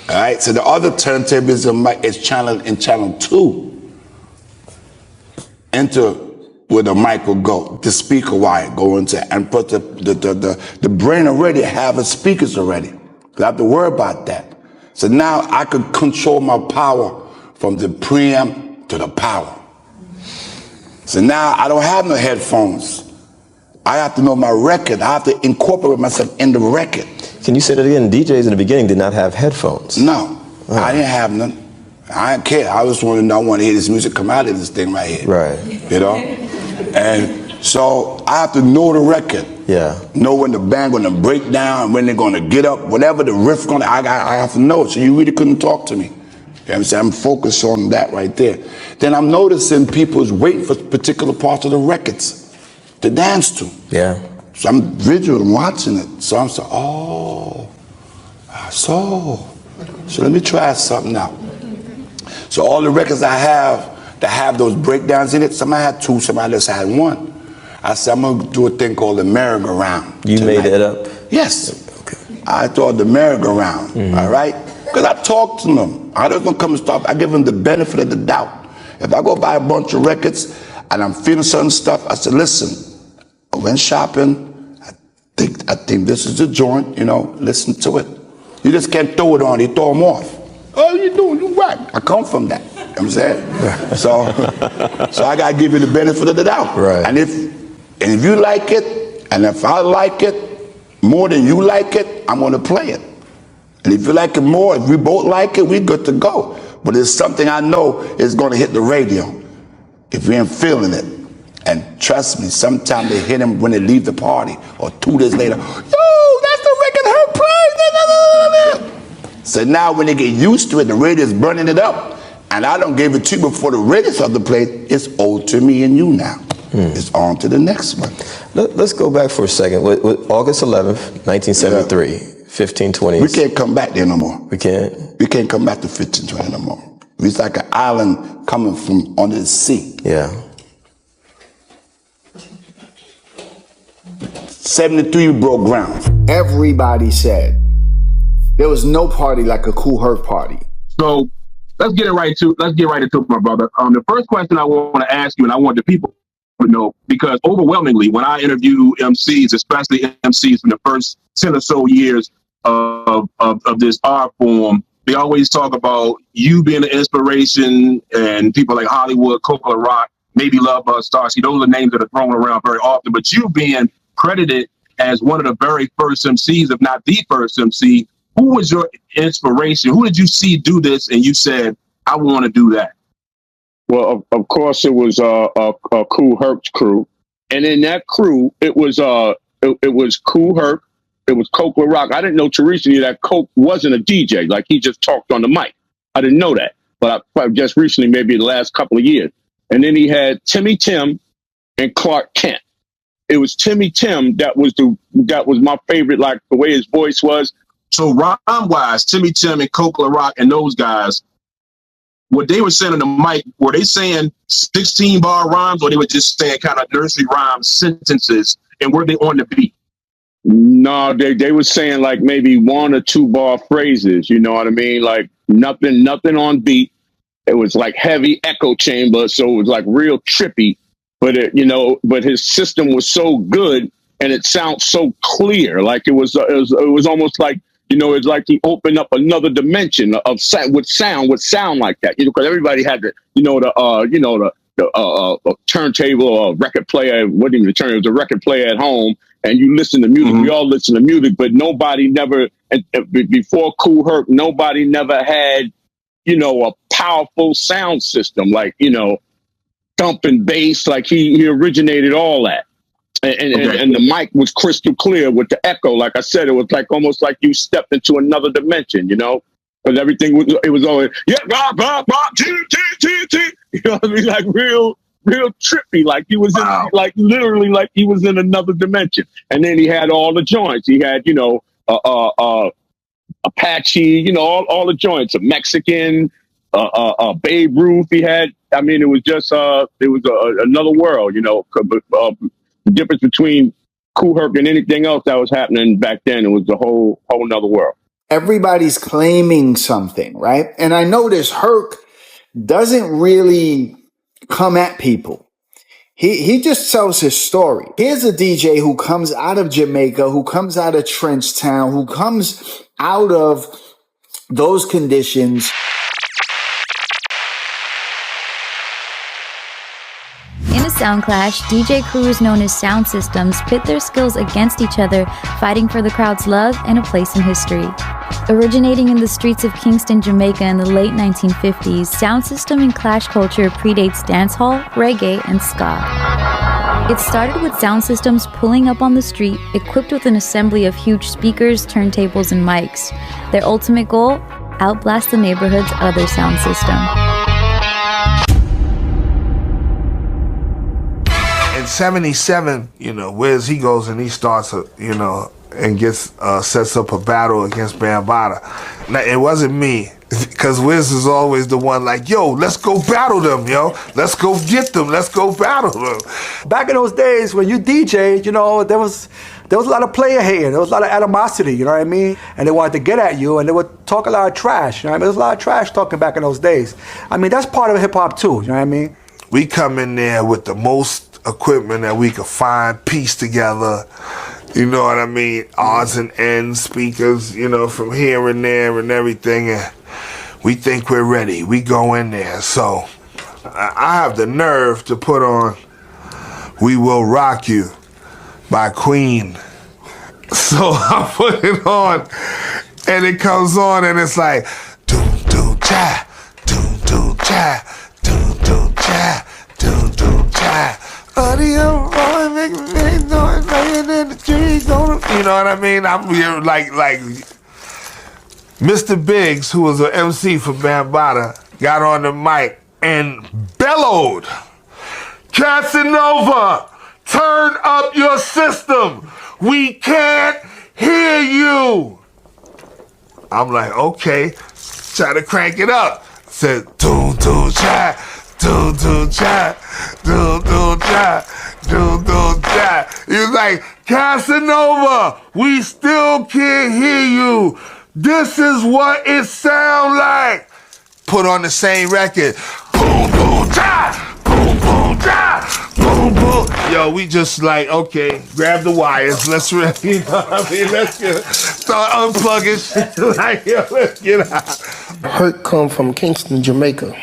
right. So the other turntable is a mic. It's channel 2. Enter where the mic will go, the speaker wire go into, and put the brain already have the speakers already. I have to worry about that. So now I could control my power from the preamp to the power. So now I don't have no headphones. I have to know my record. I have to incorporate myself in the record. Can you say that again? DJs in the beginning did not have headphones. No, I didn't have none. I didn't care. I just wanted to hear this music come out of this thing right here. Right. You know? And so I have to know the record. Yeah. Know when the band gonna break down, when they're gonna get up, whatever the riff gonna, I have to know it. So you really couldn't talk to me. You know what I'm saying? I'm focused on that right there. Then I'm noticing people's waiting for particular parts of the records to dance to. Yeah. So I'm visual, I'm watching it. So I'm saying, so let me try something out. So all the records I have that have those breakdowns in it, somebody had 2, somebody else had 1. I said, I'm gonna do a thing called the merry-go-round. You made it up? Yes. Okay. I thought the merry-go-round, all right? Because I talked to them. I don't gonna come and stop. I give them the benefit of the doubt. If I go buy a bunch of records and I'm feeling certain stuff, I said, listen, I went shopping. I think this is the joint, listen to it. You just can't throw it on, you throw them off. Oh, you doing? You right. I come from that. You know what I'm saying? So I gotta give you the benefit of the doubt. Right. And if you like it, and if I like it more than you like it, I'm gonna play it. And if you like it more, if we both like it, we're good to go. But it's something I know is gonna hit the radio if we ain't feeling it. And trust me, sometimes they hit them when they leave the party, or 2 days later, yo, that's the record her playing. So now when they get used to it, the radio's burning it up, and I don't give it to you before the radio starts to play, it's old to me and you now. It's on to the next one. Let's go back for a second. With August 11th, 1973, 1520s. We can't come back there no more. We can't? We can't come back to 1520 no more. It's like an island coming from under the sea. Yeah. 73 broke ground. Everybody said there was no party like a Kool Herc party. So let's get right into it, my brother. The first question I want to ask you, and I want the people to know, because overwhelmingly, when I interview MCs, especially MCs from the first 10 or so years of this art form, they always talk about you being an inspiration, and people like Hollywood, Coca Rock, maybe Love Buzz Starsky. Those are names that are thrown around very often. But you being credited as one of the very first MCs, if not the first MC, who was your inspiration? Who did you see do this and you said, I want to do that? Well, of course, it was Kool Herc's crew. And in that crew, it was Kool Herc, it was Coke Rock. I didn't know Teresa knew that Coke wasn't a DJ, like he just talked on the mic. I didn't know that, but I just recently, maybe the last couple of years. And then he had Timmy Tim and Clark Kent. It was Timmy Tim that was my favorite, like the way his voice was. So rhyme-wise, Timmy Tim and Coke Rock and those guys, what they were saying on the mic, were they saying 16-bar rhymes, or they were just saying kind of nursery rhyme sentences, and were they on the beat? No, they were saying like maybe 1 or 2 bar phrases, you know what I mean? Like nothing on beat. It was like heavy echo chamber, so it was like real trippy. but but his system was so good and it sounds so clear. Like it was almost like, it's like he opened up another dimension of sound, would sound like that, because everybody had the turntable or record player, what even the turn, it was a record player at home, and you listen to music. We all listen to music, but nobody never, before Kool Herc, nobody never had, a powerful sound system, like, thumping bass, like he originated all that. And the mic was crystal clear with the echo. Like I said, it was like almost like you stepped into another dimension, because everything was always, like real trippy, like he was in, like literally like he was in another dimension. And then he had all the joints. He had, Apache, all the joints, a Mexican, Babe Ruth. He had, it was just, it was another world, the difference between Kool Herc and anything else that was happening back then, it was a whole nother world. Everybody's claiming something, right? And I notice Herc doesn't really come at people. He just tells his story. Here's a DJ who comes out of Jamaica, who comes out of Trench Town, who comes out of those conditions. In a sound clash, DJ crews known as sound systems pit their skills against each other, fighting for the crowd's love and a place in history. Originating in the streets of Kingston, Jamaica in the late 1950s, sound system and clash culture predates dancehall, reggae, and ska. It started with sound systems pulling up on the street, equipped with an assembly of huge speakers, turntables, and mics. Their ultimate goal? Outblast the neighborhood's other sound system. In 77, Wiz, he goes and he starts, and gets sets up a battle against Bambaataa. Now, it wasn't me, because Wiz is always the one like, yo, let's go battle them, let's go get them, let's go battle them. Back in those days when you DJ'd, there was a lot of player hating, there was a lot of animosity, you know what I mean? And they wanted to get at you, and they would talk a lot of trash, you know what I mean? There was a lot of trash talking back in those days. That's part of hip hop too, you know what I mean? We come in there with the most equipment that we could find, piece together, you know what I mean? Odds and ends, speakers, from here and there and everything. And we think we're ready. We go in there. So I have the nerve to put on We Will Rock You by Queen. So I put it on, and it comes on, and it's like, doom, doom, cha, doom, doom, cha, doom, doom, cha, doom, doom, cha. Audio rolling, making big noise, playing in the trees, you know what I mean? I'm here like Mr. Biggs, who was an MC for Bambaataa, got on the mic and bellowed, Casanova, turn up your system. We can't hear you. I'm like, okay, try to crank it up. Said, doom, doom, cha. Do, do, cha, do, do, cha, do, do, cha. He was like, Casanova, we still can't hear you. This is what it sounds like. Put on the same record. Boom, boom, cha, boom, boom, cha, boom, boom. Yo, we just like, okay, grab the wires. Let's, let's get, start unplugging shit. Like, yo, let's get out. Herc come from Kingston, Jamaica.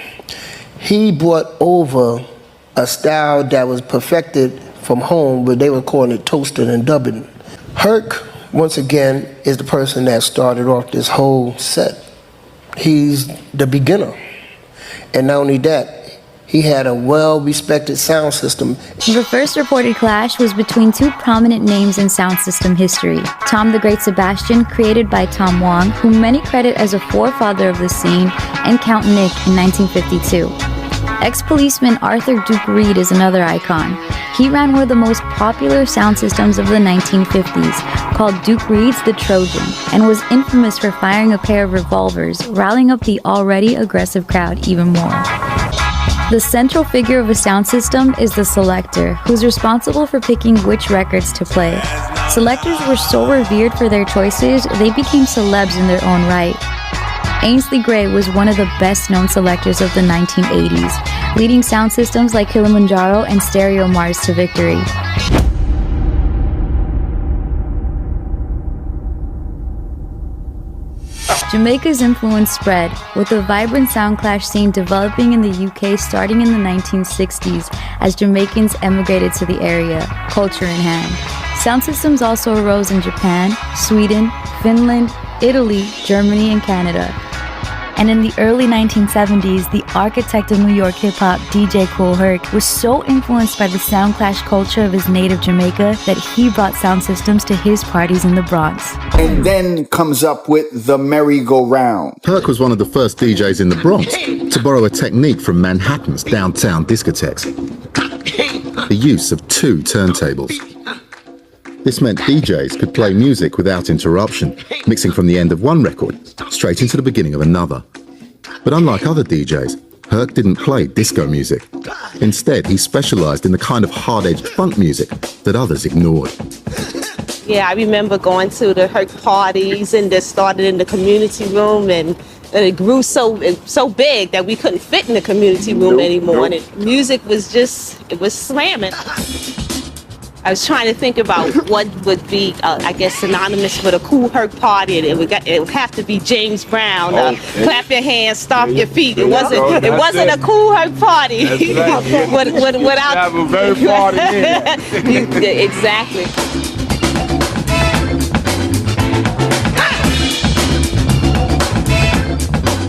He brought over a style that was perfected from home, but they were calling it toasting and dubbing. Herc, once again, is the person that started off this whole set. He's the beginner. And not only that, he had a well-respected sound system. The first reported clash was between two prominent names in sound system history. Tom the Great Sebastian, created by Tom Wong, whom many credit as a forefather of the scene, and Count Nick in 1952. Ex-policeman Arthur Duke Reed is another icon. He ran one of the most popular sound systems of the 1950s, called Duke Reed's The Trojan, and was infamous for firing a pair of revolvers, rallying up the already aggressive crowd even more. The central figure of a sound system is the selector, who's responsible for picking which records to play. Selectors were so revered for their choices, they became celebs in their own right. Ainsley Gray was one of the best-known selectors of the 1980s, leading sound systems like Kilimanjaro and Stereo Mars to victory. Jamaica's influence spread, with a vibrant sound clash scene developing in the UK starting in the 1960s as Jamaicans emigrated to the area, culture in hand. Sound systems also arose in Japan, Sweden, Finland, Italy, Germany, and Canada. And in the early 1970s, the architect of New York hip-hop, DJ Kool Herc, was so influenced by the sound clash culture of his native Jamaica that he brought sound systems to his parties in the Bronx. And then comes up with the merry-go-round. Herc was one of the first DJs in the Bronx to borrow a technique from Manhattan's downtown discotheques. The use of 2 turntables. This meant DJs could play music without interruption, mixing from the end of one record straight into the beginning of another. But unlike other DJs, Herc didn't play disco music. Instead, he specialized in the kind of hard-edged funk music that others ignored. Yeah, I remember going to the Herc parties, and that started in the community room, and it grew so big that we couldn't fit in the community room anymore. And music was it was slamming. I was trying to think about what would be, I guess, synonymous with a Kool Herc party. It would have to be James Brown. Clap your hands, stomp your feet. It wasn't a Kool Herc party without. Have a very party in. Exactly.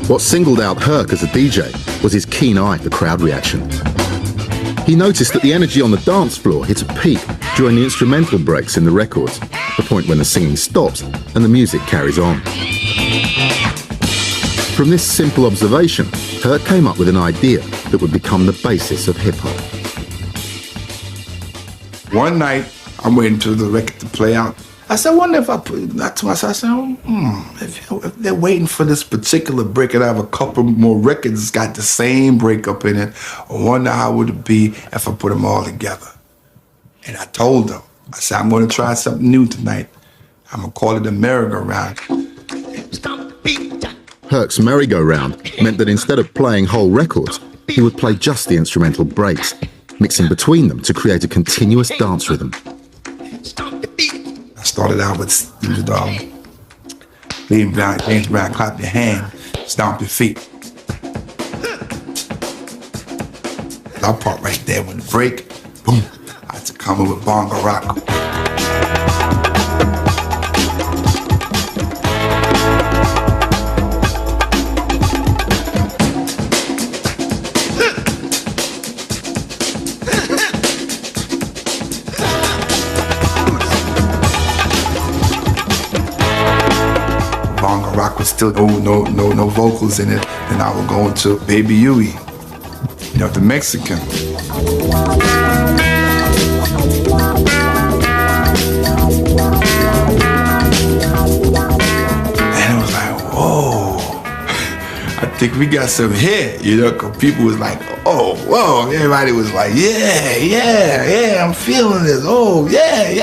What singled out Herc as a DJ was his keen eye for crowd reaction. He noticed that the energy on the dance floor hit a peak during the instrumental breaks in the records, the point when the singing stops and the music carries on. From this simple observation, Herc came up with an idea that would become the basis of hip-hop. One night, I'm waiting for the record to play out. I said, I wonder if I put that to myself. I said, if they're waiting for this particular break and I have a couple more records that's got the same breakup in it, I wonder how would it be if I put them all together. And I told them, I said, I'm going to try something new tonight. I'm going to call it a merry-go-round. Herc's merry-go-round meant that instead of playing whole records, he would play just the instrumental breaks, mixing between them to create a continuous dance rhythm. I started out with James Brown, clap your hand, stomp your feet. That part right there, when the break, boom, I had to come in with bongo rock. Still no vocals in it, and I would go into Baby Huey, the Mexican. And it was like, whoa, I think we got some hit, because people was like, oh, whoa, everybody was like, yeah, I'm feeling this, oh, yeah,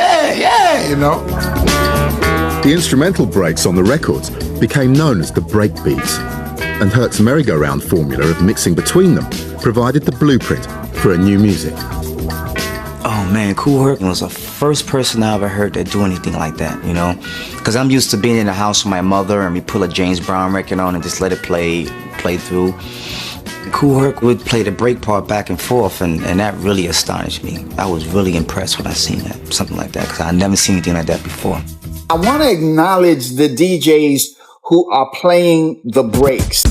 The instrumental breaks on the records became known as the break beats, and Herc's merry-go-round formula of mixing between them provided the blueprint for a new music. Oh man, Kool Herc was the first person I ever heard that do anything like that, Because I'm used to being in the house with my mother and we pull a James Brown record on and just let it play through. Kool Herc would play the break part back and forth, and that really astonished me. I was really impressed when I seen that, something like that, because I'd never seen anything like that before. I want to acknowledge the DJs who are playing the breaks.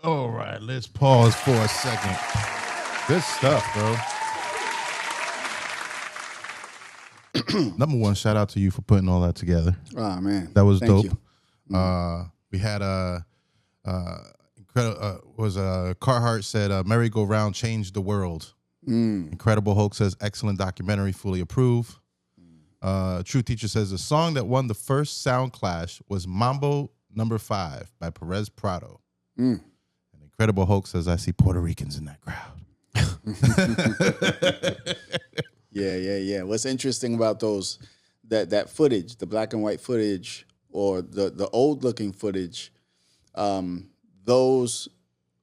All right, let's pause for a second. Good stuff, bro. Number one, shout out to you for putting all that together. Oh, man. That was Thank dope. you. We had Carhartt said merry-go-round changed the world. Incredible Hulk says excellent documentary, fully approve. True Teacher says the song that won the first sound clash was Mambo No. 5 by Perez Prado. And Incredible Hulk says I see Puerto Ricans in that crowd. Yeah. What's interesting about those that footage, the black and white footage or the old looking footage, those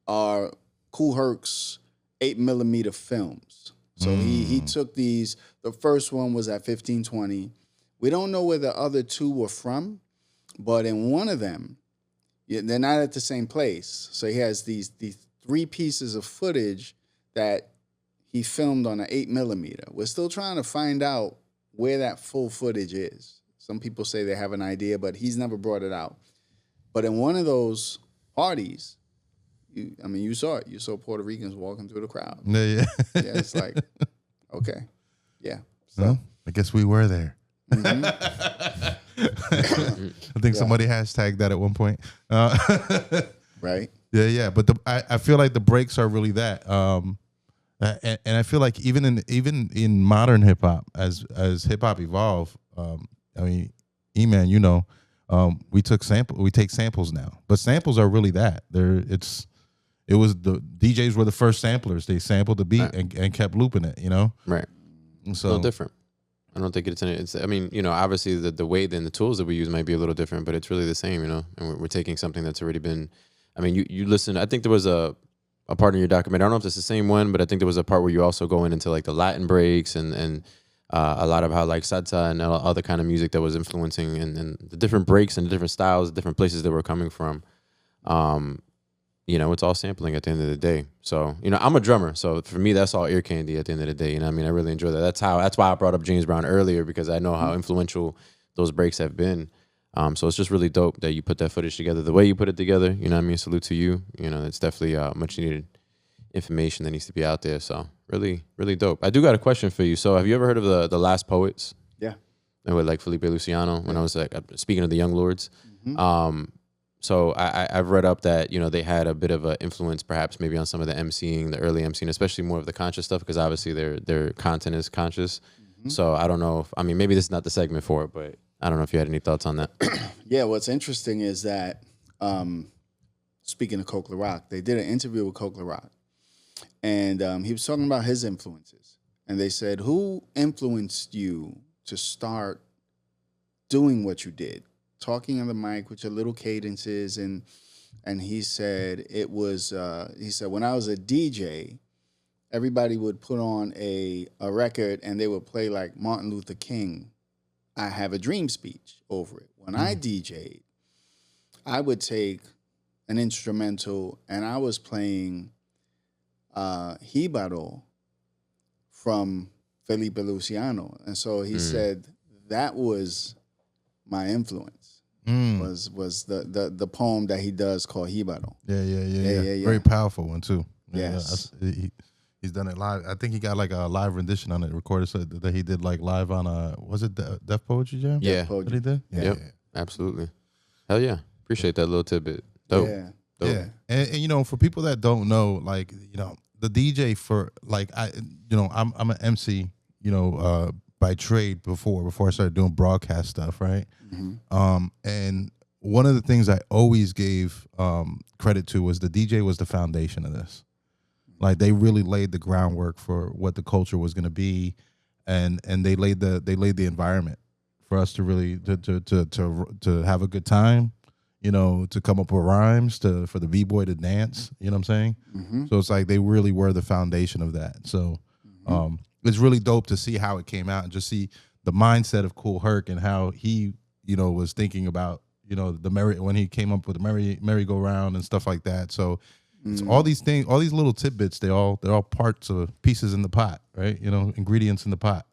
are Kool Herc's 8mm films. So he took these. The first one was at 1520. We don't know where the other two were from, but in one of them, they're not at the same place. So he has these 3 pieces of footage that he filmed on an 8mm. We're still trying to find out where that full footage is. Some people say they have an idea, but he's never brought it out. But in one of those parties, you saw it. You saw Puerto Ricans walking through the crowd. Yeah. Yeah, it's like, okay. Yeah. So Well, I guess we were there. I think somebody hashtagged that at one point. Right. Yeah. But I feel like the breaks are really that. And I feel like even in modern hip hop, as hip hop evolved, E-Man, we take samples now, but samples are really that. It was the DJs were the first samplers. They sampled the beat and kept looping it. Right. So a little different. I don't think it's obviously the way and the tools that we use might be a little different, but it's really the same, and we're taking something that's already been, you listen, I think there was a part in your documentary, I don't know if it's the same one, but I think there was a part where you also go into like the Latin breaks and a lot of how like salsa and other kind of music that was influencing and the different breaks and the different styles, different places that we're coming from. It's all sampling at the end of the day. So, I'm a drummer. So for me, that's all ear candy at the end of the day. I really enjoy that. That's why I brought up James Brown earlier, because I know how influential those breaks have been. So it's just really dope that you put that footage together the way you put it together. Salute to you. It's definitely much needed information that needs to be out there. So really, really dope. I do got a question for you. So have you ever heard of the Last Poets? Yeah. And with like Felipe Luciano, when I was like speaking of the Young Lords. So I've read up that, they had a bit of an influence perhaps maybe on some of the MCing, the early MCing, especially more of the conscious stuff, because obviously their content is conscious. So I don't know if, maybe this is not the segment for it, but I don't know if you had any thoughts on that. Yeah, what's interesting is that, speaking of Coke LaRock, they did an interview with Coke LaRock, and he was talking about his influences. And they said, who influenced you to start doing what you did? Talking on the mic with your little cadences, and he said it was when I was a DJ, everybody would put on a record and they would play like Martin Luther King, I Have a Dream speech over it. When I DJ'd, I would take an instrumental and I was playing Hibaro from Felipe Luciano. And so he said that was my influence. Was the poem that he does called Hibaro. Yeah. Very powerful one too. Yes. He's done it live. I think he got like a live rendition on it recorded, so that he did like live on was it Def Poetry Jam? Yeah. What he did? Yeah. Absolutely. Hell yeah. Appreciate that little tidbit. Dope. Dope. Yeah. And for people that don't know, like, the DJ for like I'm an MC, by trade before I started doing broadcast stuff, right? And one of the things I always gave credit to was the DJ was the foundation of this. Like, they really laid the groundwork for what the culture was going to be, and they laid the environment for us to really to have a good time, to come up with rhymes, for the b-boy to dance. You know what I'm saying? So it's like they really were the foundation of that. So it's really dope to see how it came out and just see the mindset of Kool Herc and how he, was thinking about, when he came up with the merry-go-round and stuff like that. So it's all these things, all these little tidbits, they're all parts of pieces in the pot, right? Ingredients in the pot.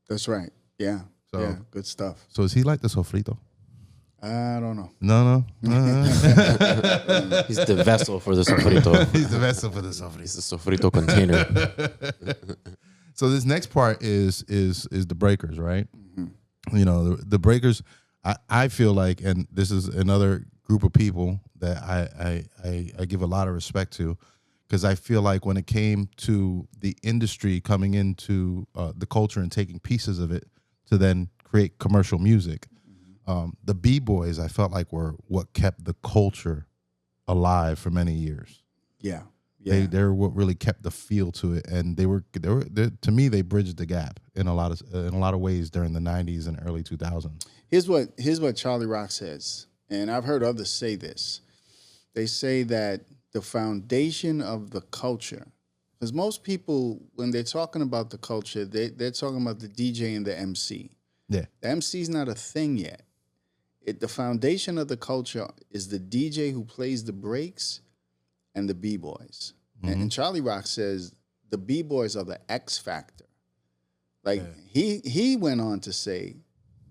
That's right. Yeah. So, yeah, good stuff. So is he like the sofrito? I don't know. No. He's the vessel for the sofrito. He's the vessel for the sofrito. He's the sofrito container. So this next part is the breakers, right? The breakers. I feel like, and this is another group of people that I give a lot of respect to, because I feel like when it came to the industry coming into the culture and taking pieces of it to then create commercial music, the B-boys I felt like were what kept the culture alive for many years. Yeah. They're what really kept the feel to it, and they were to me, they bridged the gap in a lot of ways during the 90s and early 2000s. Here's what Charlie Rock says, and I've heard others say this. They say that the foundation of the culture, because most people, when they're talking about the culture, they're talking about the DJ and the MC. Yeah, the MC is not a thing yet. The foundation of the culture is the DJ who plays the breaks and the B-boys. And Charlie Rock says the B-boys are the X factor. Like he went on to say,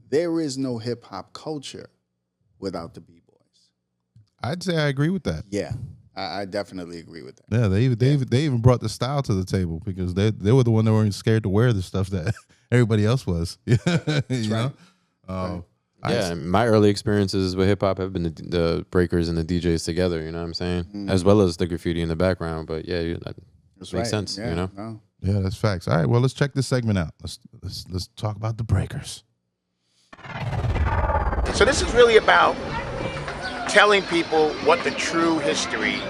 there is no hip hop culture without the B-boys. I'd say I agree with that. Yeah, I definitely agree with that. Yeah, they even brought the style to the table, because they were the one that weren't scared to wear the stuff that everybody else was. You know? Yeah, my early experiences with hip hop have been the breakers and the DJs together. You know what I'm saying, as well as the graffiti in the background. But yeah, that makes sense. Yeah, you know. no. Yeah, that's facts. All right, well, let's check this segment out. Let's talk about the breakers. So this is really about telling people what the true history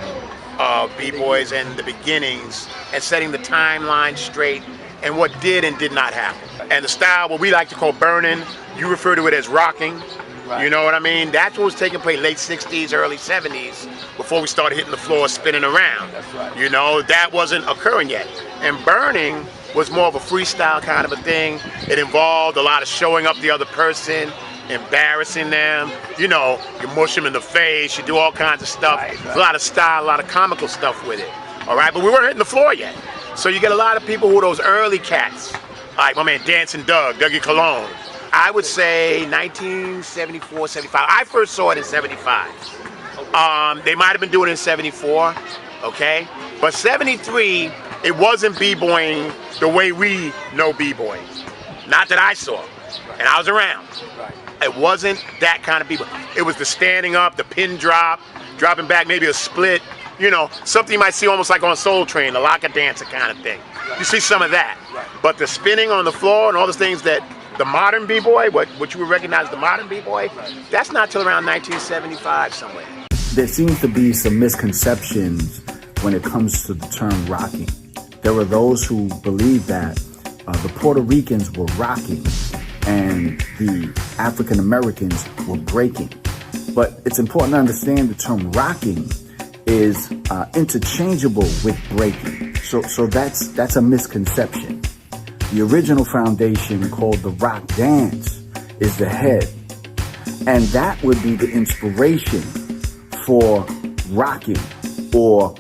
of B-boys and the beginnings, and setting the timeline straight and what did and did not happen. And the style, what we like to call burning, you refer to it as rocking. Right. You know what I mean? That's what was taking place late 60s, early 70s, before we started hitting the floor, spinning around. That's right. You know, that wasn't occurring yet. And burning was more of a freestyle kind of a thing. It involved a lot of showing up the other person, embarrassing them. You know, you mush them in the face, you do all kinds of stuff. Right. A lot of style, a lot of comical stuff with it. All right, but we weren't hitting the floor yet. So you get a lot of people who are those early cats, like my man Dancing Derrick Colon. I would say 1974, 75. I first saw it in 75. They might have been doing it in 74, okay? But 73, it wasn't b-boying the way we know b-boying. Not that I saw, and I was around. It wasn't that kind of b-boy. It was the standing up, the pin drop, dropping back, maybe a split, you know, something you might see almost like on Soul Train, the locker dancer kind of thing. You see some of that. But the spinning on the floor and all those things that the modern b-boy, what you would recognize as the modern b-boy, that's not till around 1975 somewhere. There seems to be some misconceptions when it comes to the term rocking. There are those who believe that the Puerto Ricans were rocking and the African Americans were breaking. But it's important to understand the term rocking is interchangeable with breaking. So that's a misconception. The original foundation, called the rock dance, is the head. And that would be the inspiration for rocking or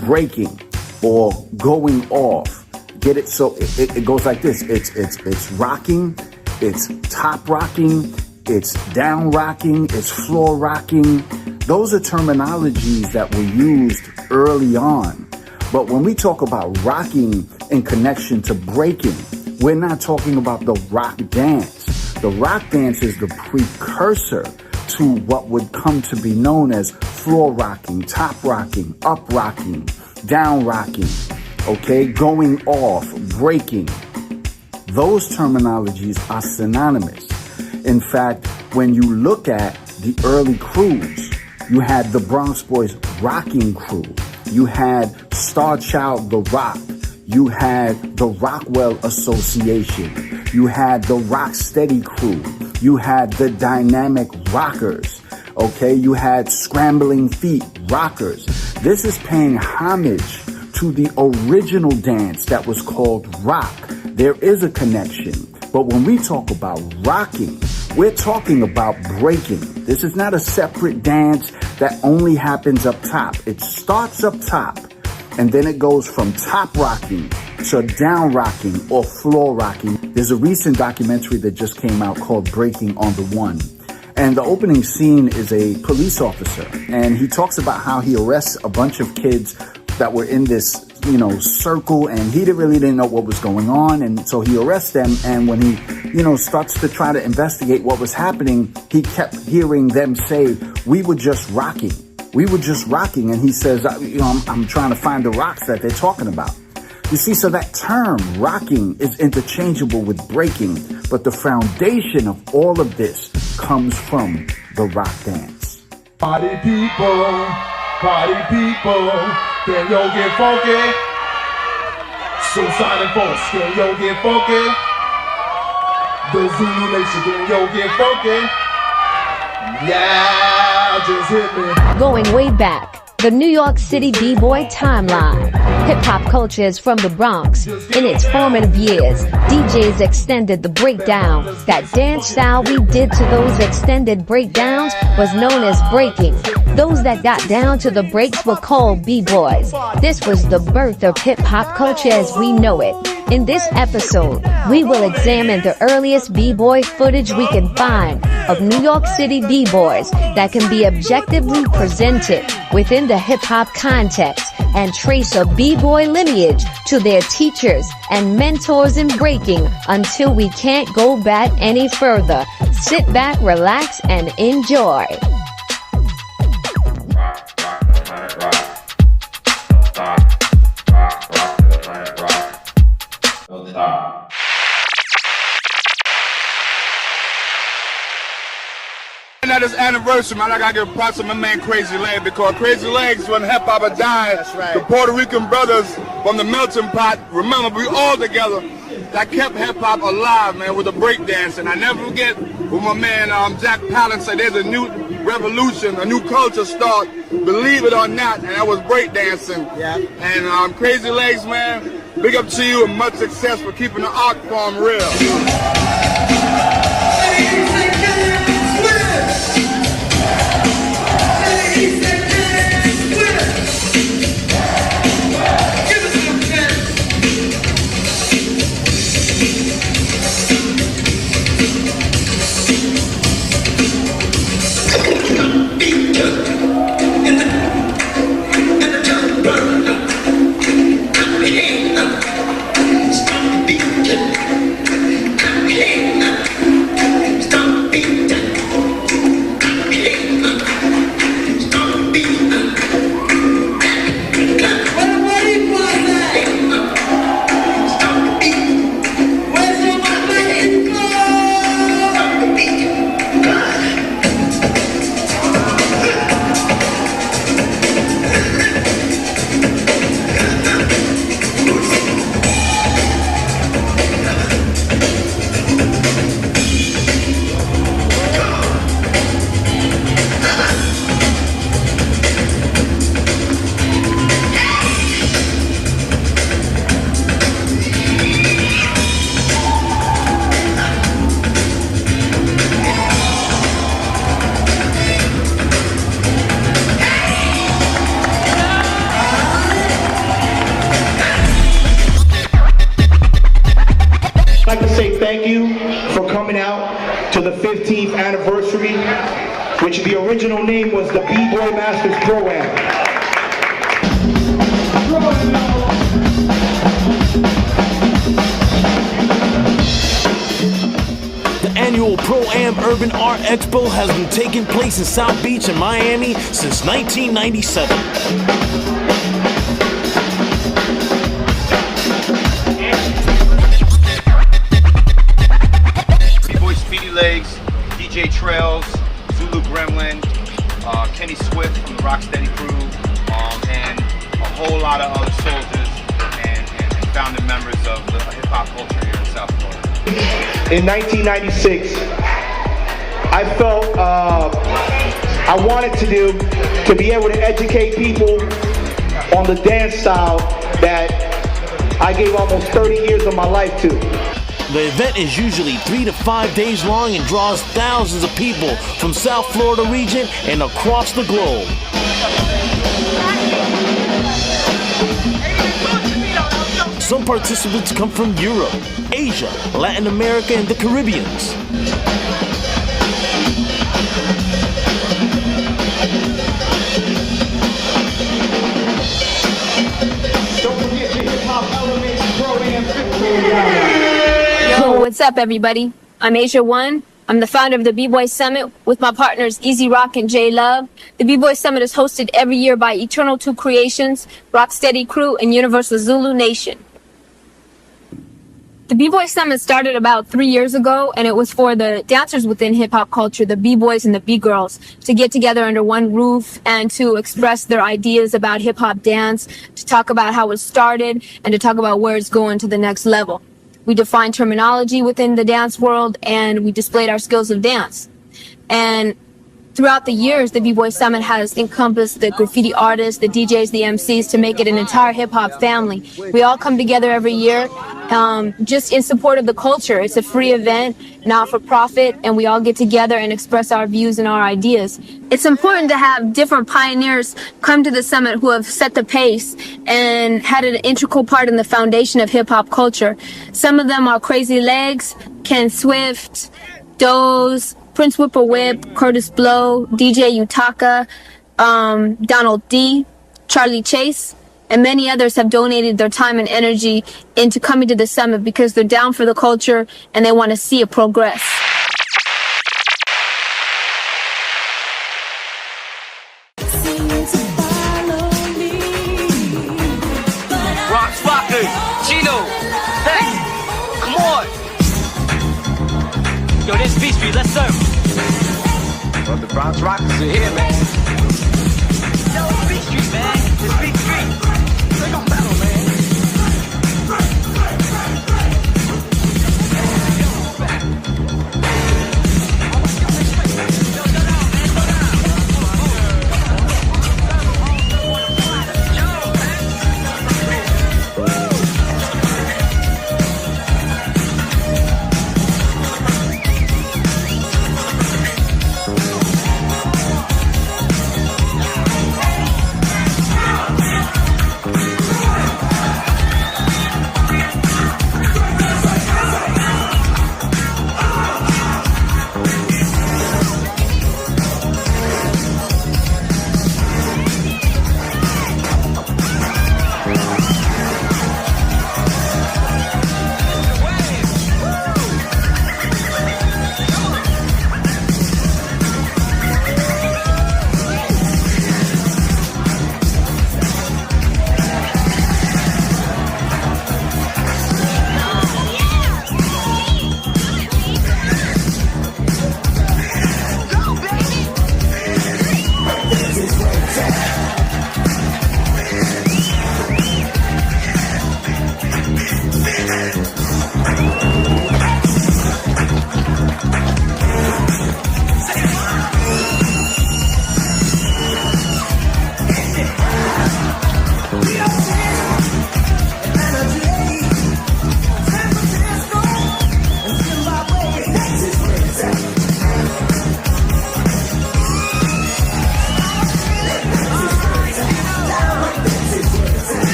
breaking or going off. Get it? So it goes like this. It's rocking, it's top rocking, it's down rocking, it's floor rocking. Those are terminologies that were used early on. But when we talk about rocking in connection to breaking, we're not talking about the rock dance. The rock dance is the precursor to what would come to be known as floor rocking, top rocking, up rocking, down rocking, okay, going off, breaking. Those terminologies are synonymous. In fact, when you look at the early crews, you had the Bronx Boys Rocking Crew. You had Star Child The Rock. You had the Rockwell Association. You had the Rocksteady Crew. You had the Dynamic Rockers. Okay, you had Scrambling Feet Rockers. This is paying homage to the original dance that was called rock. There is a connection. But when we talk about rocking, we're talking about breaking. This is not a separate dance that only happens up top. It starts up top, and then it goes from top rocking to down rocking or floor rocking. There's a recent documentary that just came out called Breaking on the One. And the opening scene is a police officer, and he talks about how he arrests a bunch of kids that were in this circle, and he really didn't know what was going on. And so he arrests them. And when he, starts to try to investigate what was happening, he kept hearing them say, "We were just rocking. We were just rocking." And he says, I'm trying to find the rocks that they're talking about. You see, so that term, rocking, is interchangeable with breaking, but the foundation of all of this comes from the rock dance. Party people, can yo get funky? Suicide and Force, can yo get funky? The Zulu Nation, can yo get funky? Yeah, just hit me. Going way back, the New York City B-Boy timeline. Hip-hop culture is from the Bronx. In its formative years, DJs extended the breakdown. That dance style we did to those extended breakdowns was known as breaking. Those that got down to the breaks were called B-Boys. This was the birth of hip-hop culture as we know it. In this episode, we will examine the earliest B-Boy footage we can find of New York City B-Boys that can be objectively presented within the hip-hop context and trace a B-Boy lineage to their teachers and mentors in breaking until we can't go back any further. Sit back, relax, and enjoy. And at this anniversary, man, I gotta give props to my man Crazy Legs, because Crazy Legs, when hip hop had died, the Puerto Rican brothers from the melting pot, remember, we all together, that kept hip hop alive, man, with the breakdance. And I never forget when my man Jack Palin said there's a new revolution, a new culture start, believe it or not, and that was breakdancing. Yeah. And Crazy Legs, man, big up to you and much success for keeping the art form real. I'd like to say thank you for coming out to the 15th anniversary, which the original name was the B-Boy Masters Pro-Am. The annual Pro-Am Urban Art Expo has been taking place in South Beach and Miami since 1997. Legs, DJ Trails, Zulu Gremlin, Kenny Swift from the Rocksteady crew, and a whole lot of other soldiers and founding members of the hip-hop culture here in South Florida. In 1996, I felt I wanted to be able to educate people on the dance style that I gave almost 30 years of my life to. The event is usually 3 to 5 days long and draws thousands of people from South Florida region and across the globe. Some participants come from Europe, Asia, Latin America, and the Caribbeans. Don't forget What's up, everybody? I'm Asia One. I'm the founder of the B-Boy Summit with my partners Easy Rock and J Love. The B-Boy Summit is hosted every year by Eternal Two Creations, Rocksteady Crew, and Universal Zulu Nation. The B-Boy Summit started about 3 years ago, and it was for the dancers within hip-hop culture, the B-Boys and the B-Girls, to get together under one roof and to express their ideas about hip-hop dance, to talk about how it started, and to talk about where it's going to the next level. We defined terminology within the dance world, and we displayed our skills of dance. And throughout the years, the B-Boy Summit has encompassed the graffiti artists, the DJs, the MCs, to make it an entire hip-hop family. We all come together every year just in support of the culture. It's a free event, not for profit, and we all get together and express our views and our ideas. It's important to have different pioneers come to the summit who have set the pace and had an integral part in the foundation of hip-hop culture. Some of them are Crazy Legs, Ken Swift, Doze, Prince Whippoorwhip, Curtis Blow, DJ Utaka, Donald D, Charlie Chase, and many others have donated their time and energy into coming to the summit because they're down for the culture and they want to see it progress. Bronx Rockers, Chino, hey, come on. Yo, this Beach Street, let's serve. Well, the Bronx Rockers are here, man. Yo, it's Beach Street, man. It's Beach Street. They gon' battle, man.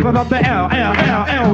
Living up the L,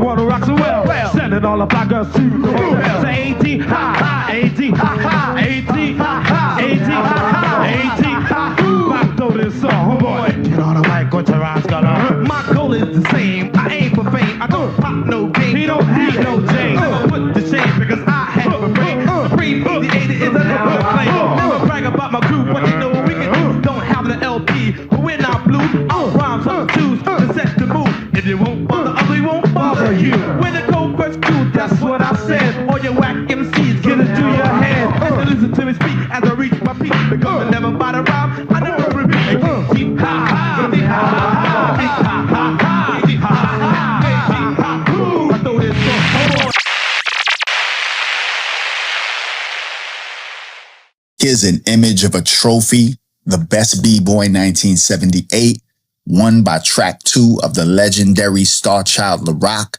wanna rock so well. Sending all the black girls to the hotel. Say A-T, ha, A-T, ha, A-T, ha, A-T, ha, A-T, ha. Back to this song, oh boy. You know the white Gujarat's gonna. My goal is the same. I ain't for fame. I don't pop no game. He don't need no chain. Put the shame because I have a brain. Abbreviated is a never play. Never brag about my crew, but you know what we can do. Don't have the LP, but we're not blue. I'll rhyme some choose to set the mood. If it won't bother us, we won't bother you. We're the cold first crew, that's what I said. All your whack MCs, get it to your head. And to listen to me speak as I reach my peak. Because I never bought a rhyme, I never repeat. Keep ha ha, ha ha, ha ha, ha ha, I throw this song. Here's an image of a trophy, the Best B-Boy 1978, won by track 2 of the legendary star child LaRock,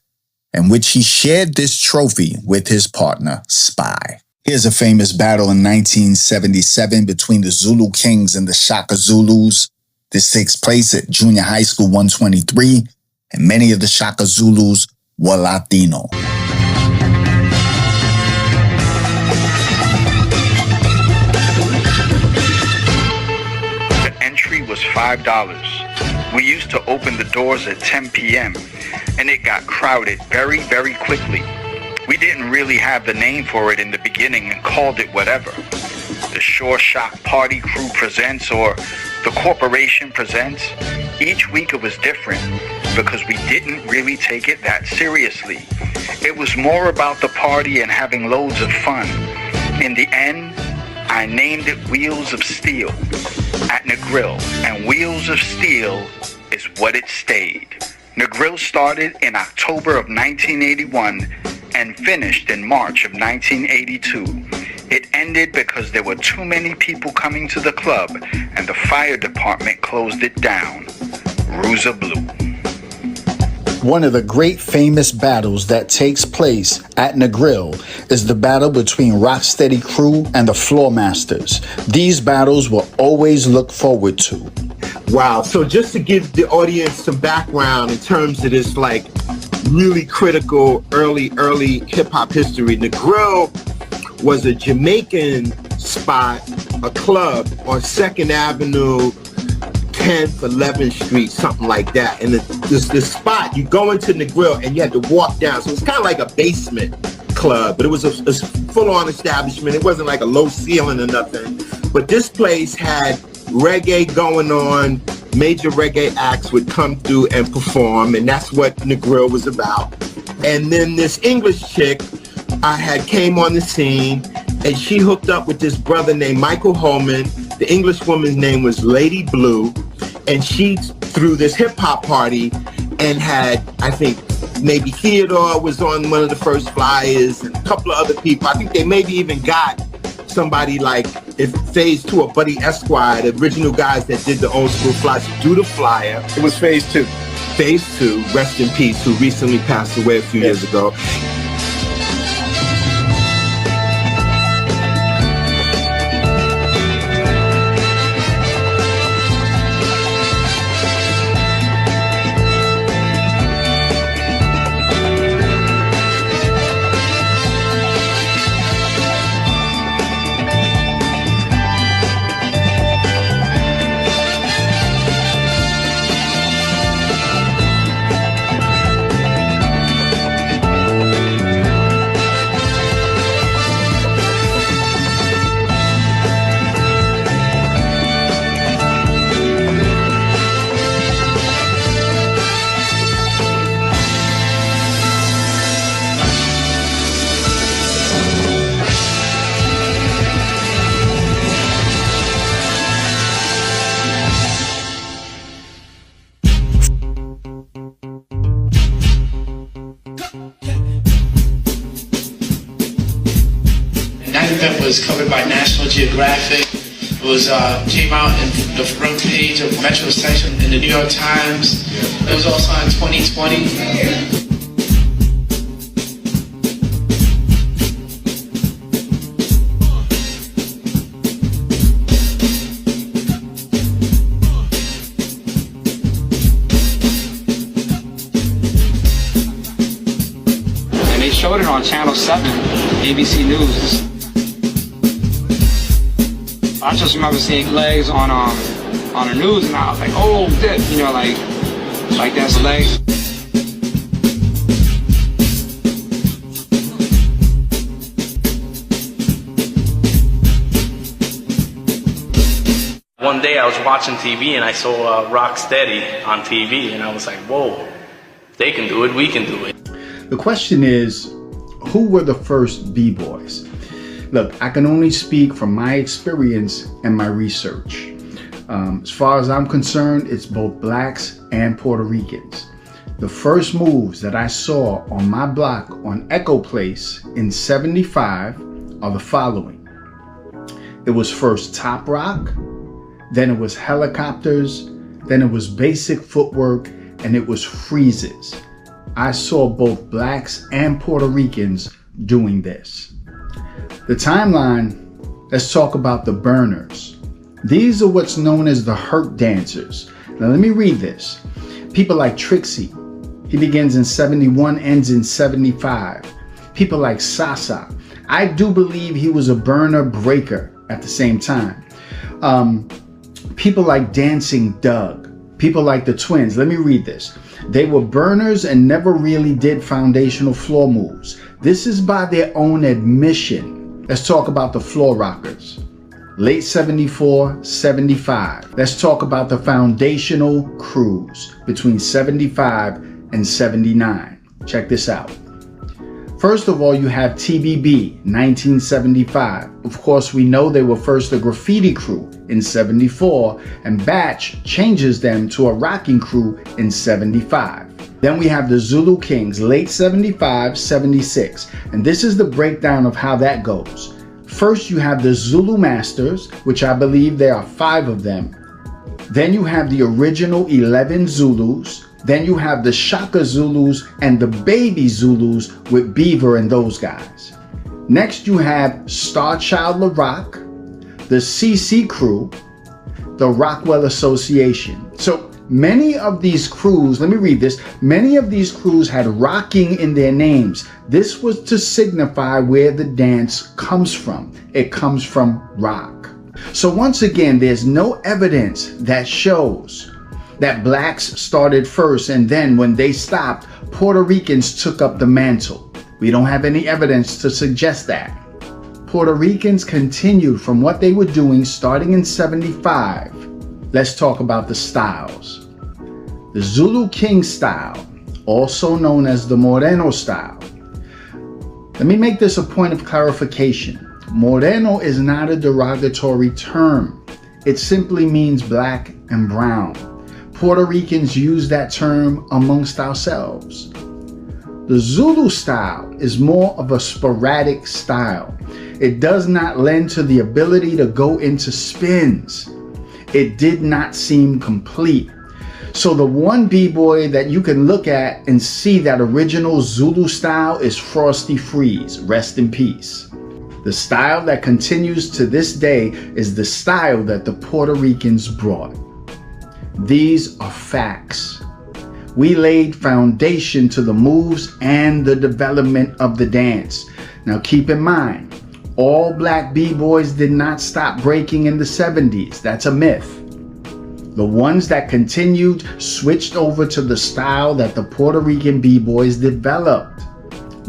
in which he shared this trophy with his partner, Spy. Here's a famous battle in 1977 between the Zulu Kings and the Shaka Zulus. This takes place at Junior High School 123, and many of the Shaka Zulus were Latino. Entry was $5. We used to open the doors at 10 p.m. and it got crowded very, very quickly. We didn't really have the name for it in the beginning and called it whatever. The Shore Shock Party Crew presents or the Corporation presents. Each week it was different because we didn't really take it that seriously. It was more about the party and having loads of fun. In the end, I named it Wheels of Steel at Negril, and Wheels of Steel is what it stayed. Negril started in October of 1981 and finished in March of 1982. It ended because there were too many people coming to the club and the fire department closed it down. Ruza Blue. One of the great famous battles that takes place at Negril is the battle between Rocksteady Crew and the Floormasters. These battles were always looked forward to. Wow, so just to give the audience some background in terms of this like really critical early hip-hop history, Negril was a Jamaican spot, a club on 2nd Avenue, 10th, 11th Street, something like that. And this spot, you go into Negril and you had to walk down. So it's kind of like a basement club, but it was a full-on establishment. It wasn't like a low ceiling or nothing. But this place had reggae going on. Major reggae acts would come through and perform, and that's what Negril was about. And then this English chick came on the scene, and she hooked up with this brother named Michael Holman. The English woman's name was Lady Blue, and she threw this hip hop party and had, I think, maybe Theodore was on one of the first flyers and a couple of other people. I think they maybe even got somebody like Phase 2 or Buddy Esquire, the original guys that did the old school flyers, to do the flyer. It was Phase 2. Phase 2, rest in peace, who recently passed away a few years ago. Was covered by National Geographic. It was came out in the front page of Metro section in the New York Times. It was also in 2020. showed it on Channel 7, ABC News. I just remember seeing legs on the news, and I was like, oh, dip, you know, like that's legs. One day I was watching TV and I saw Rocksteady on TV, and I was like, whoa, if they can do it, we can do it. The question is, who were the first B-boys? Look, I can only speak from my experience and my research. As far as I'm concerned, it's both blacks and Puerto Ricans. The first moves that I saw on my block on Echo Place in '75 are the following. It was first top rock, then it was helicopters, then it was basic footwork, and it was freezes. I saw both blacks and Puerto Ricans doing this. The timeline, let's talk about the burners. These are what's known as the hurt dancers. Now let me read this. People like Trixie, he begins in '71, ends in '75. People like Sasa, I do believe he was a burner breaker at the same time. People like Dancing Doug, people like the Twins, let me read this. They were burners and never really did foundational floor moves. This is by their own admission. Let's talk about the floor rockers. Late '74, '75. Let's talk about the foundational crews between '75 and '79. Check this out. First of all, you have TBB, 1975. Of course, we know they were first a graffiti crew in '74, and Batch changes them to a rocking crew in '75. Then we have the Zulu Kings, late '75, '76. And this is the breakdown of how that goes. First, you have the Zulu Masters, which I believe there are 5 of them. Then you have the original 11 Zulus. Then you have the Shaka Zulus and the Baby Zulus with Beaver and those guys. Next, you have Star Child LaRock, the CC Crew, the Rockwell Association. So many of these crews, let me read this, many of these crews had rocking in their names. This was to signify where the dance comes from. It comes from rock. So once again, there's no evidence that shows that blacks started first, and then when they stopped, Puerto Ricans took up the mantle. We don't have any evidence to suggest that. Puerto Ricans continued from what they were doing starting in '75. Let's talk about the styles. The Zulu King style, also known as the Moreno style. Let me make this a point of clarification. Moreno is not a derogatory term. It simply means black and brown. Puerto Ricans use that term amongst ourselves. The Zulu style is more of a sporadic style. It does not lend to the ability to go into spins. It did not seem complete. So the one B-boy that you can look at and see that original Zulu style is Frosty Freeze, rest in peace. The style that continues to this day is the style that the Puerto Ricans brought. These are facts. We laid foundation to the moves and the development of the dance. Now keep in mind, all black B-boys did not stop breaking in the '70s. That's a myth. The ones that continued switched over to the style that the Puerto Rican B-boys developed.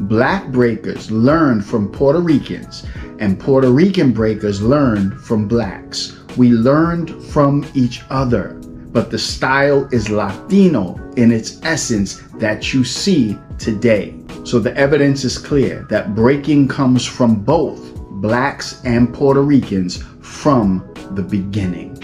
Black breakers learned from Puerto Ricans, and Puerto Rican breakers learned from blacks. We learned from each other. But the style is Latino in its essence that you see today. So the evidence is clear that breaking comes from both blacks and Puerto Ricans from the beginning.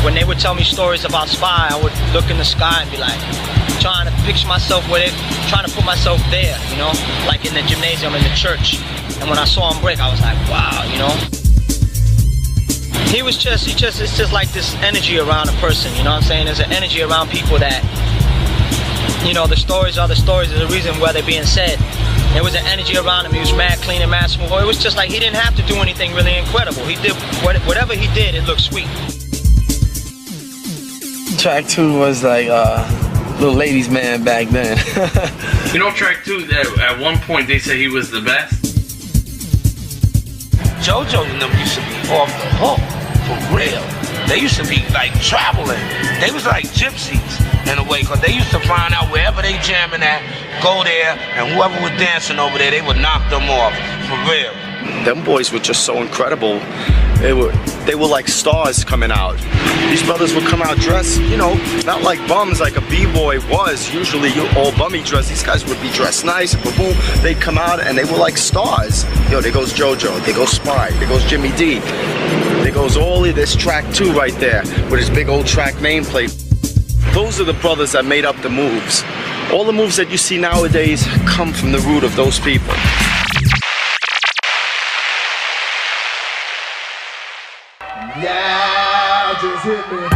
When they would tell me stories about Spy, I would look in the sky and be like, trying to picture myself with it, trying to put myself there, you know, like in the gymnasium, in the church. And when I saw him break, I was like, wow, you know. It's just like this energy around a person, you know what I'm saying? There's an energy around people that, you know, the stories are the stories. There's a reason why they're being said. There was an energy around him. He was mad clean and mad smooth. It was just like he didn't have to do anything really incredible. He did whatever he did, it looked sweet. Track 2 was like little ladies' man back then. You know, Track 2, at one point they said he was the best. JoJo and them used to be off the hook, for real. They used to be like traveling. They was like gypsies in a way, because they used to find out wherever they jamming at, go there, and whoever was dancing over there, they would knock them off, for real. Them boys were just so incredible. They were like stars coming out. These brothers would come out dressed, you know, not like bums like a b-boy was. Usually all bummy dressed. These guys would be dressed nice, but boom, they'd come out and they were like stars. Yo, there goes JoJo, there goes Spy, there goes Jimmy D. There goes all of this Track 2 right there with his big old track nameplate. Those are the brothers that made up the moves. All the moves that you see nowadays come from the root of those people. Yeah, just hit me.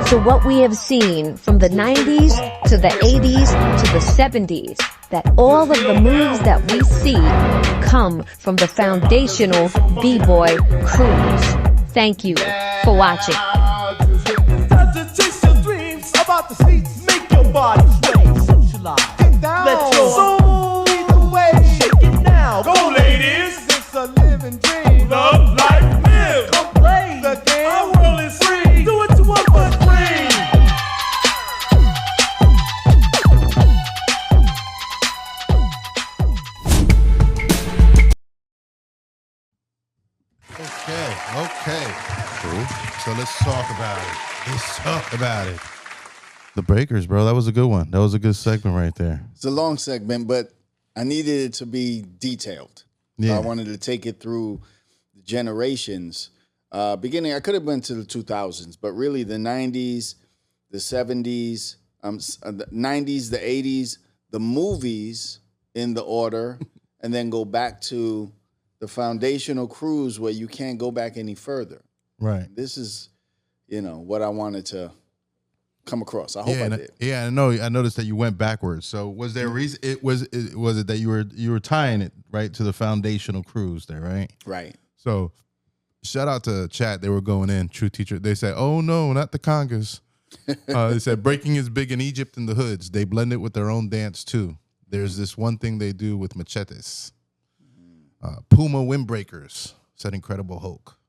So what we have seen from the 90s to the 80s to the 70s, that all of the moves that we see come from the foundational B-boy crews. Thank you for watching. Time to chase your dreams about the streets, make your body sway, socialize. Get down. Let your soul lead the way. Shake it now. Go, ladies. It's a living dream. Love, life, live. Come play the game. Our world is free. Do what you want but free. Okay. Cool. So let's talk about it. The Breakers, bro. That was a good one. That was a good segment right there. It's a long segment, but I needed it to be detailed. Yeah. I wanted to take it through the generations. Beginning, I could have been to the 2000s, but really the 90s, the 70s, the 90s, the 80s, the movies in the order, and then go back to the foundational crews where you can't go back any further. Right. This is, what I wanted to come across. I hope I did. Yeah, I know. I noticed that you went backwards. So was there a reason? Was it that you were tying it right to the foundational crews there, right? Right. So shout out to chat. They were going in. True Teacher. They said, "Oh no, not the congas." They said breaking is big in Egypt and the hoods. They blend it with their own dance too. There's this one thing they do with machetes. Puma Windbreakers said Incredible Hulk.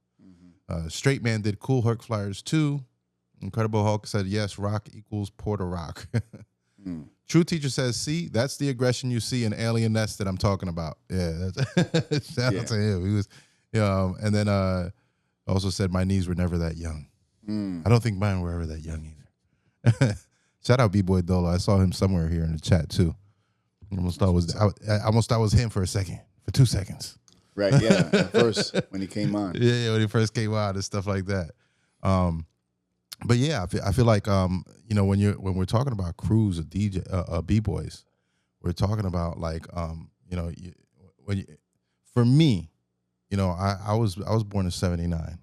Straight Man did Cool Herc Flyers too. Incredible Hulk said, yes, rock equals Porter Rock. True Teacher says, see, that's the aggression you see in Alien Nest that I'm talking about. Yeah, that's, shout out to him. He was, and then also said, my knees were never that young. I don't think mine were ever that young either. Shout out B-Boy Dolo. I saw him somewhere here in the chat too. I almost thought it was him for a second, for 2 seconds. Right, yeah, at first when he came on. Yeah, when he first came on and stuff like that. But yeah, I feel like when we're talking about crews of b-boys, we're talking about like for me, I was born in '79.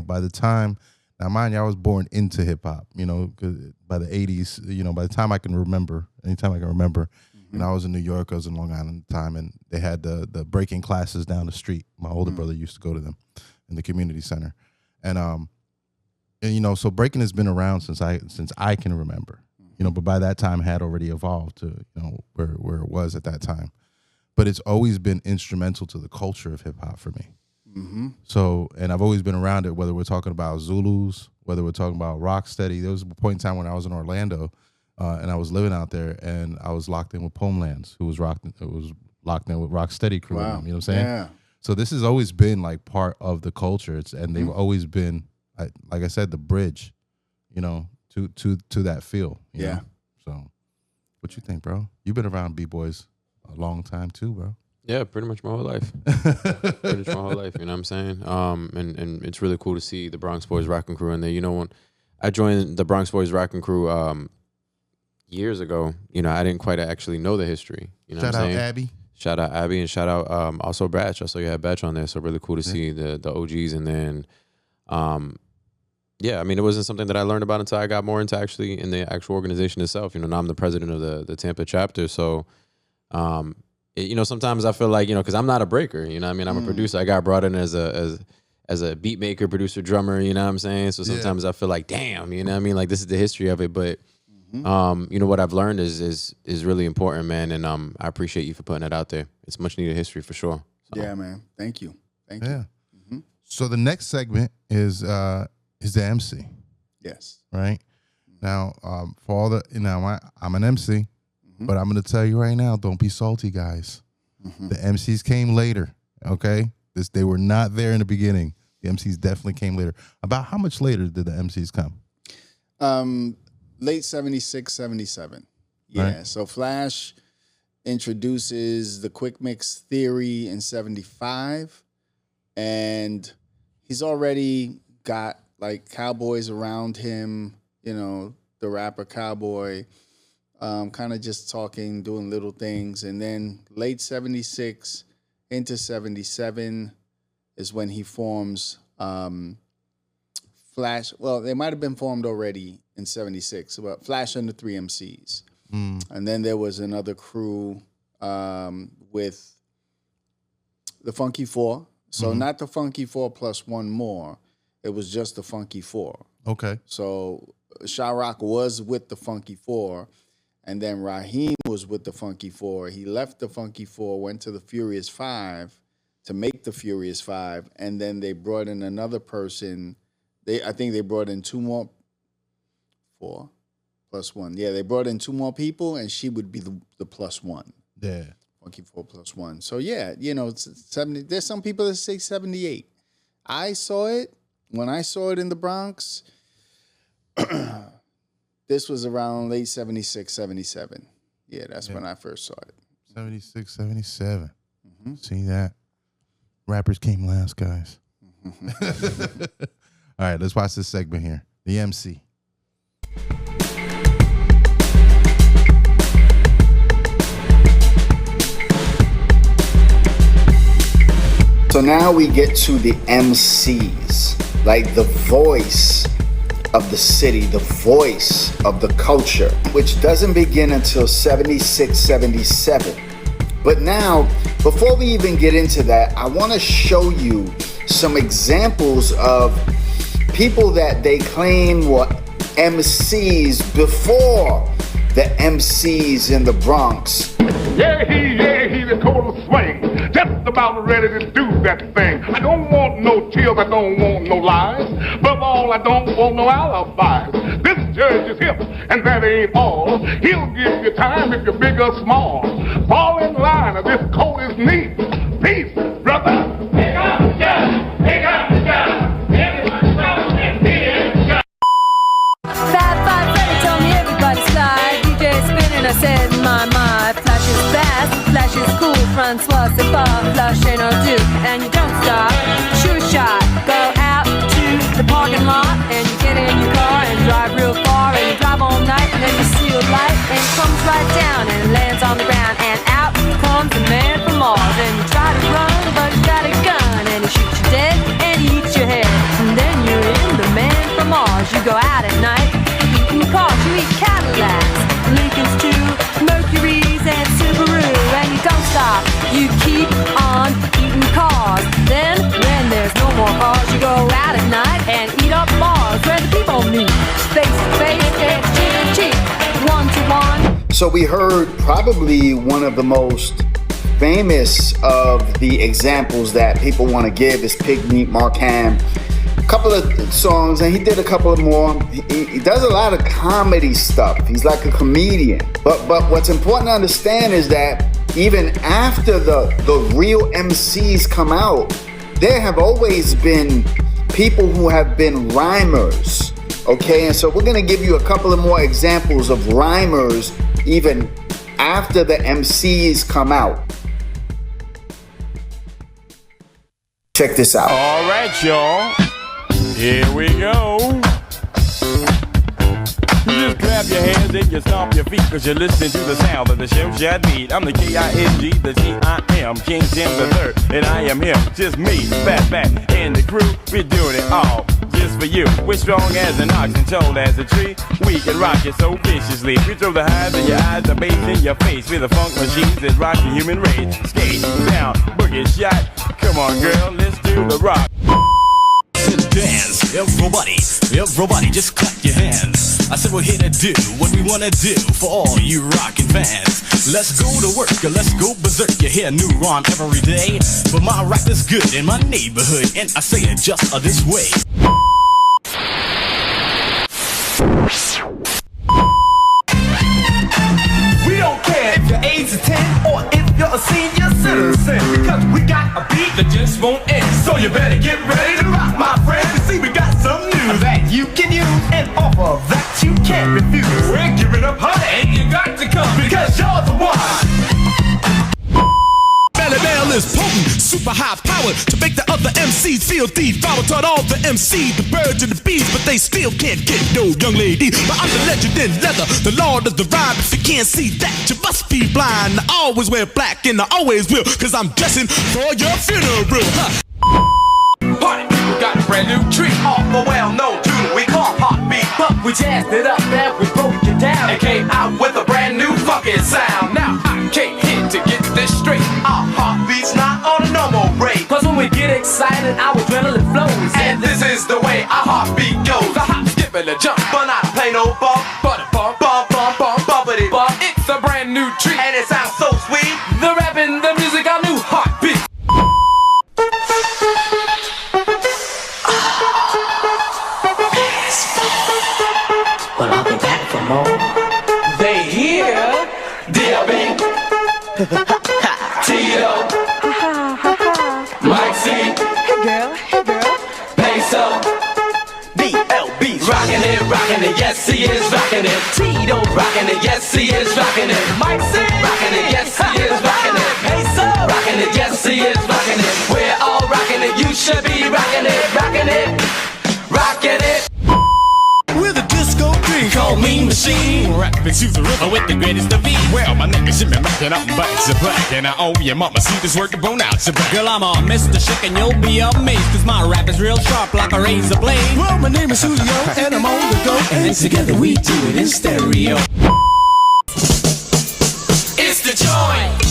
By the time, now mind you, I was born into hip hop. By the '80s, by the time I can remember, anytime I can remember, I was in New York. I was in Long Island at the time, and they had the breaking classes down the street. My older brother used to go to them in the community center, and so breaking has been around since I can remember. But by that time had already evolved to where it was at that time. But it's always been instrumental to the culture of hip hop for me. So, and I've always been around it, whether we're talking about Zulus, whether we're talking about Rocksteady. There was a point in time when I was in Orlando, and I was living out there, and I was locked in with Pomelands, who was locked in with Rocksteady crew. Wow. You know what I'm saying? Yeah. So this has always been like part of the culture. And they've always been, like I said, the bridge, to that feel. You know? So, What you think, bro? You've been around B-boys a long time too, bro. Yeah, pretty much my whole life. Pretty much my whole life, you know what I'm saying? And it's really cool to see the Bronx Boys Rockin' Crew in there. You know, when I joined the Bronx Boys Rockin' Crew years ago, you know, I didn't quite actually know the history. You know Shout what I'm out saying? Abby. Shout out Abby and shout out also Batch. I saw you had Batch on there, so really cool to see the OGs. And then, yeah, I mean, it wasn't something that I learned about until I got more into actually in the actual organization itself. You know, now I'm the president of the Tampa chapter, so you know, sometimes I feel like, you know, because I'm not a breaker, you know what I mean? I'm a producer. I got brought in as a beat maker, producer, drummer, you know what I'm saying? So sometimes I feel like, damn, you know what I mean? Like, this is the history of it. But, you know, what I've learned is really important, man. And I appreciate you for putting that out there. It's much needed history for sure. So. Yeah, man. Thank you. Thank you. So the next segment is the MC. Yes. Right? Now, for all the, you know, I'm an MC. But I'm going to tell you right now, don't be salty, guys. The MCs came later, okay? They were not there in the beginning. The MCs definitely came later. About how much later did the MCs come? Late 76, 77. Yeah, right. So Flash introduces the quick mix theory in 75. And he's already got, like, cowboys around him, you know, the rapper Cowboy. Kind of just talking, doing little things. And then late 76 into 77 is when he forms Flash. Well, they might have been formed already in 76, but Flash and the 3 MCs. And then there was another crew with the Funky Four. So not the Funky Four plus one more. It was just the Funky Four. Okay. So Shyrock was with the Funky Four. And then Raheem was with the Funky Four. He left the Funky Four, went to the Furious Five to make the Furious Five, and then they brought in another person. I think they brought in 2 more, 4 plus 1. Yeah, they brought in 2 more people, and she would be the plus 1. Yeah, Funky Four plus 1. So yeah, you know, it's 70. There's some people that say 78. I saw it when I saw it in the Bronx. This was around late 76, 77. Yeah, that's when I first saw it. 76, 77. See that? Rappers came last, guys. All right, let's watch this segment here. The MC. So now we get to the MCs, like the voice of the city, the voice of the culture, which doesn't begin until 76, 77. But now, before we even get into that, I want to show you some examples of people that they claim were MCs before the MCs in the Bronx. Yeah, he the cold swing. Just about ready to do that thing. I don't want no tears, I don't want no lies. Above all, I don't want no alibis. This judge is hip, and that ain't all. He'll give you time if you're big or small. Fall in line, or this coat is neat. Peace, brother. Pick up the gun, pick up the gun. Everyone shout and be shot. Fab Five Freddy told me everybody's fly. DJ spinning, I said, my, Flash is fast, Flash is cool. Francois, c'est pas, Flash ain't no do. And you don't stop, shoot a shot. Go out to the parking lot, and you get in your car and drive real far. And you drive all night, and then you see a light, and it comes right down and lands on the ground. And out comes the man from Mars. And you try to run, but he's got a gun. And he shoots you dead, and he eats your head. And then you're in the man from Mars. You go out at night, eating cars, you eat Cadillacs, Lincolns too, Mercuries and Subaru. And you don't stop, you keep on eating cars. Then, when there's no more cars, you go out at night and eat up bars where the people meet. Face to face, it's cheek to cheek, 1 to 1. So we heard probably one of the most famous of the examples that people want to give is Pig Meat Markham. A couple of songs, and he did a couple of more. He does a lot of comedy stuff. He's like a comedian. But what's important to understand is that even after the real MCs come out, there have always been people who have been rhymers. Okay, and so we're gonna give you a couple of more examples of rhymers even after the MCs come out. Check this out. All right, y'all. Here we go. You just clap your hands and you stomp your feet, cause you're listening to the sound of the show shot beat. I'm the K-I-N-G, the T-I-M, King Tim the Third, and I am him, just me, Fat and the crew. We're doing it all just for you. We're strong as an ox and tall as a tree. We can rock it so viciously. We throw the highs in your eyes, the bass in your face. We're the funk machines that rock the human race. Skate down, boogie shot. Come on, girl, let's do the rock. Dance, everybody, just clap your hands. I said we're here to do what we wanna do for all you rockin' fans. Let's go to work, let's go berserk. You hear a new rhyme every day, but my rap is good in my neighborhood, and I say it just this way. We don't care if your age is 10 or if you're a senior citizen, because we got a beat that just won't end. So you better get ready to rock, my friend. You see, we got some news that you can use, and offer that you can't refuse. We're giving up honey, and you got to come, because you're the one. Bell is potent, super high powered to make the other MCs feel devour. Taught all the MCs, the birds and the bees, but they still can't get no young lady. But I'm the legend in leather, the lord of the rhyme. If you can't see that, you must be blind. I always wear black and I always will, cause I'm dressing for your funeral. Party people got a brand new treat off a well-known tune we call Heartbeat. But we jazzed it up and we broke it down and came out with a brand new fucking sound. Now I came here to get this straight. Our heartbeat's not on a normal rate, cause when we get excited our adrenaline flows, and this is the way our heartbeat goes. A hop, skip and a jump, but not play no bump, but a bump, bump, bump, bump, bumpity bump. It's a brand new treat and it sounds so sweet. The rap and the music, our new heartbeat. But I'll be back for more. They hear D.O.B. Tito, Mike C. Hey girl, Peso, B.L.B. Rockin' it, yes he is rockin' it. Tito rockin' it, yes he is rockin' it. Mike C. Rockin' it, yes he is rockin' it. Peso rockin' it, yes he is rockin' it. We're all rockin' it, you should be rockin' it, rockin' it, rockin' it. We're the disco king, call Mean Machine. Rapping to the river with the greatest of ease. Well, my nigga should be rocking up back to back, and I owe your mama see this work to bone out your back. Girl, I'm a Mr. Chic and you'll be amazed, cause my rap is real sharp like a razor blade. Well, my name is Julio and I'm on the go, and together we do it in stereo. It's the joint.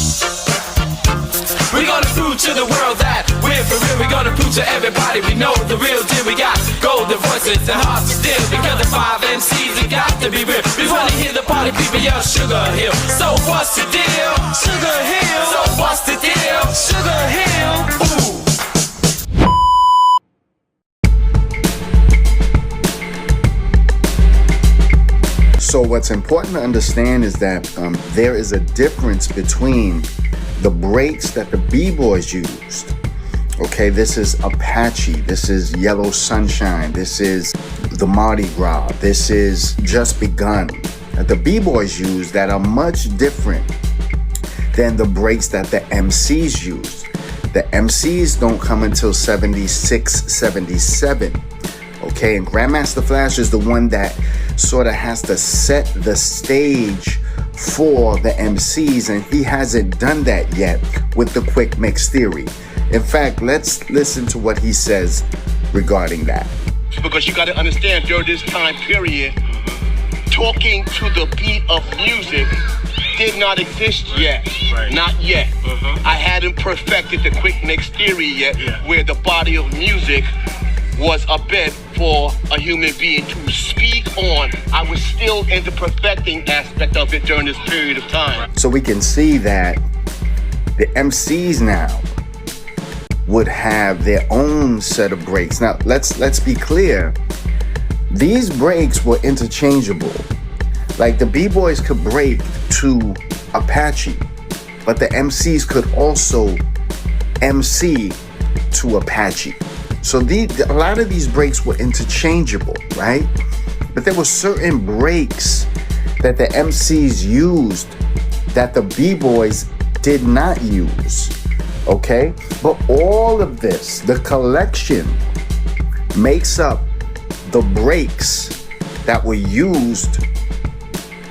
We're gonna prove to the world that we're for real. We're gonna prove to everybody we know the real deal. We got golden voices and hearts of steel, because the 5 MCs have got to be real. We wanna hear the party people yell Sugar Hill. So what's the deal? Sugar Hill. So what's the deal? Sugar Hill. Ooh. So what's important to understand is that there is a difference between the breaks that the B-boys used. Okay, this is Apache, this is Yellow Sunshine, this is the Mardi Gras, this is Just Begun, that the B-boys use that are much different than the breaks that the MCs used. The MCs don't come until 76, 77. Okay, and Grandmaster Flash is the one that sort of has to set the stage for the MCs, and he hasn't done that yet with the quick mix theory. In fact, let's listen to what he says regarding that. Because you got to understand, during this time period, talking to the beat of music did not exist yet. Right. Not yet. I hadn't perfected the quick mix theory yet, where the body of music was a bed for a human being to speak on. I was still in the perfecting aspect of it during this period of time. So we can see that the MCs now would have their own set of breaks. Now, let's be clear. These breaks were interchangeable. Like the B-boys could break to Apache, but the MCs could also MC to Apache. So a lot of these breaks were interchangeable, right? But there were certain breaks that the MCs used that the B-boys did not use, okay? But all of this, the collection, makes up the breaks that were used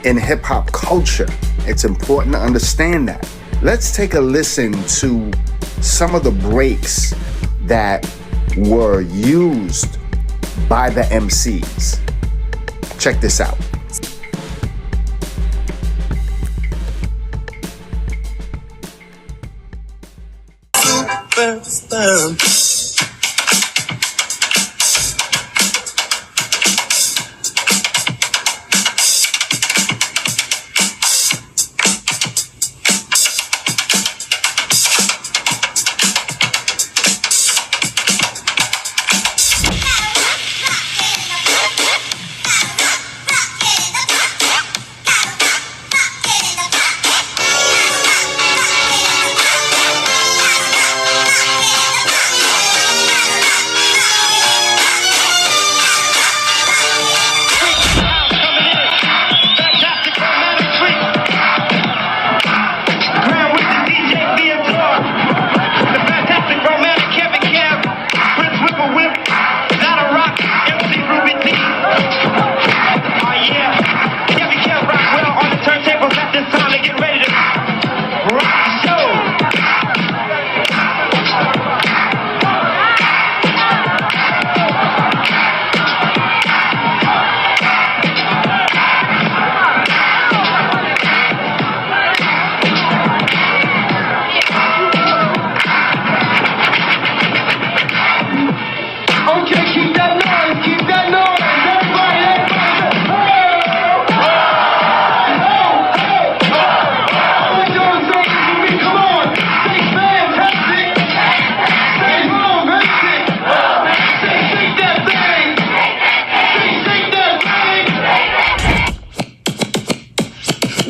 in hip-hop culture. It's important to understand that. Let's take a listen to some of the breaks that were used by the MCs. Check this out.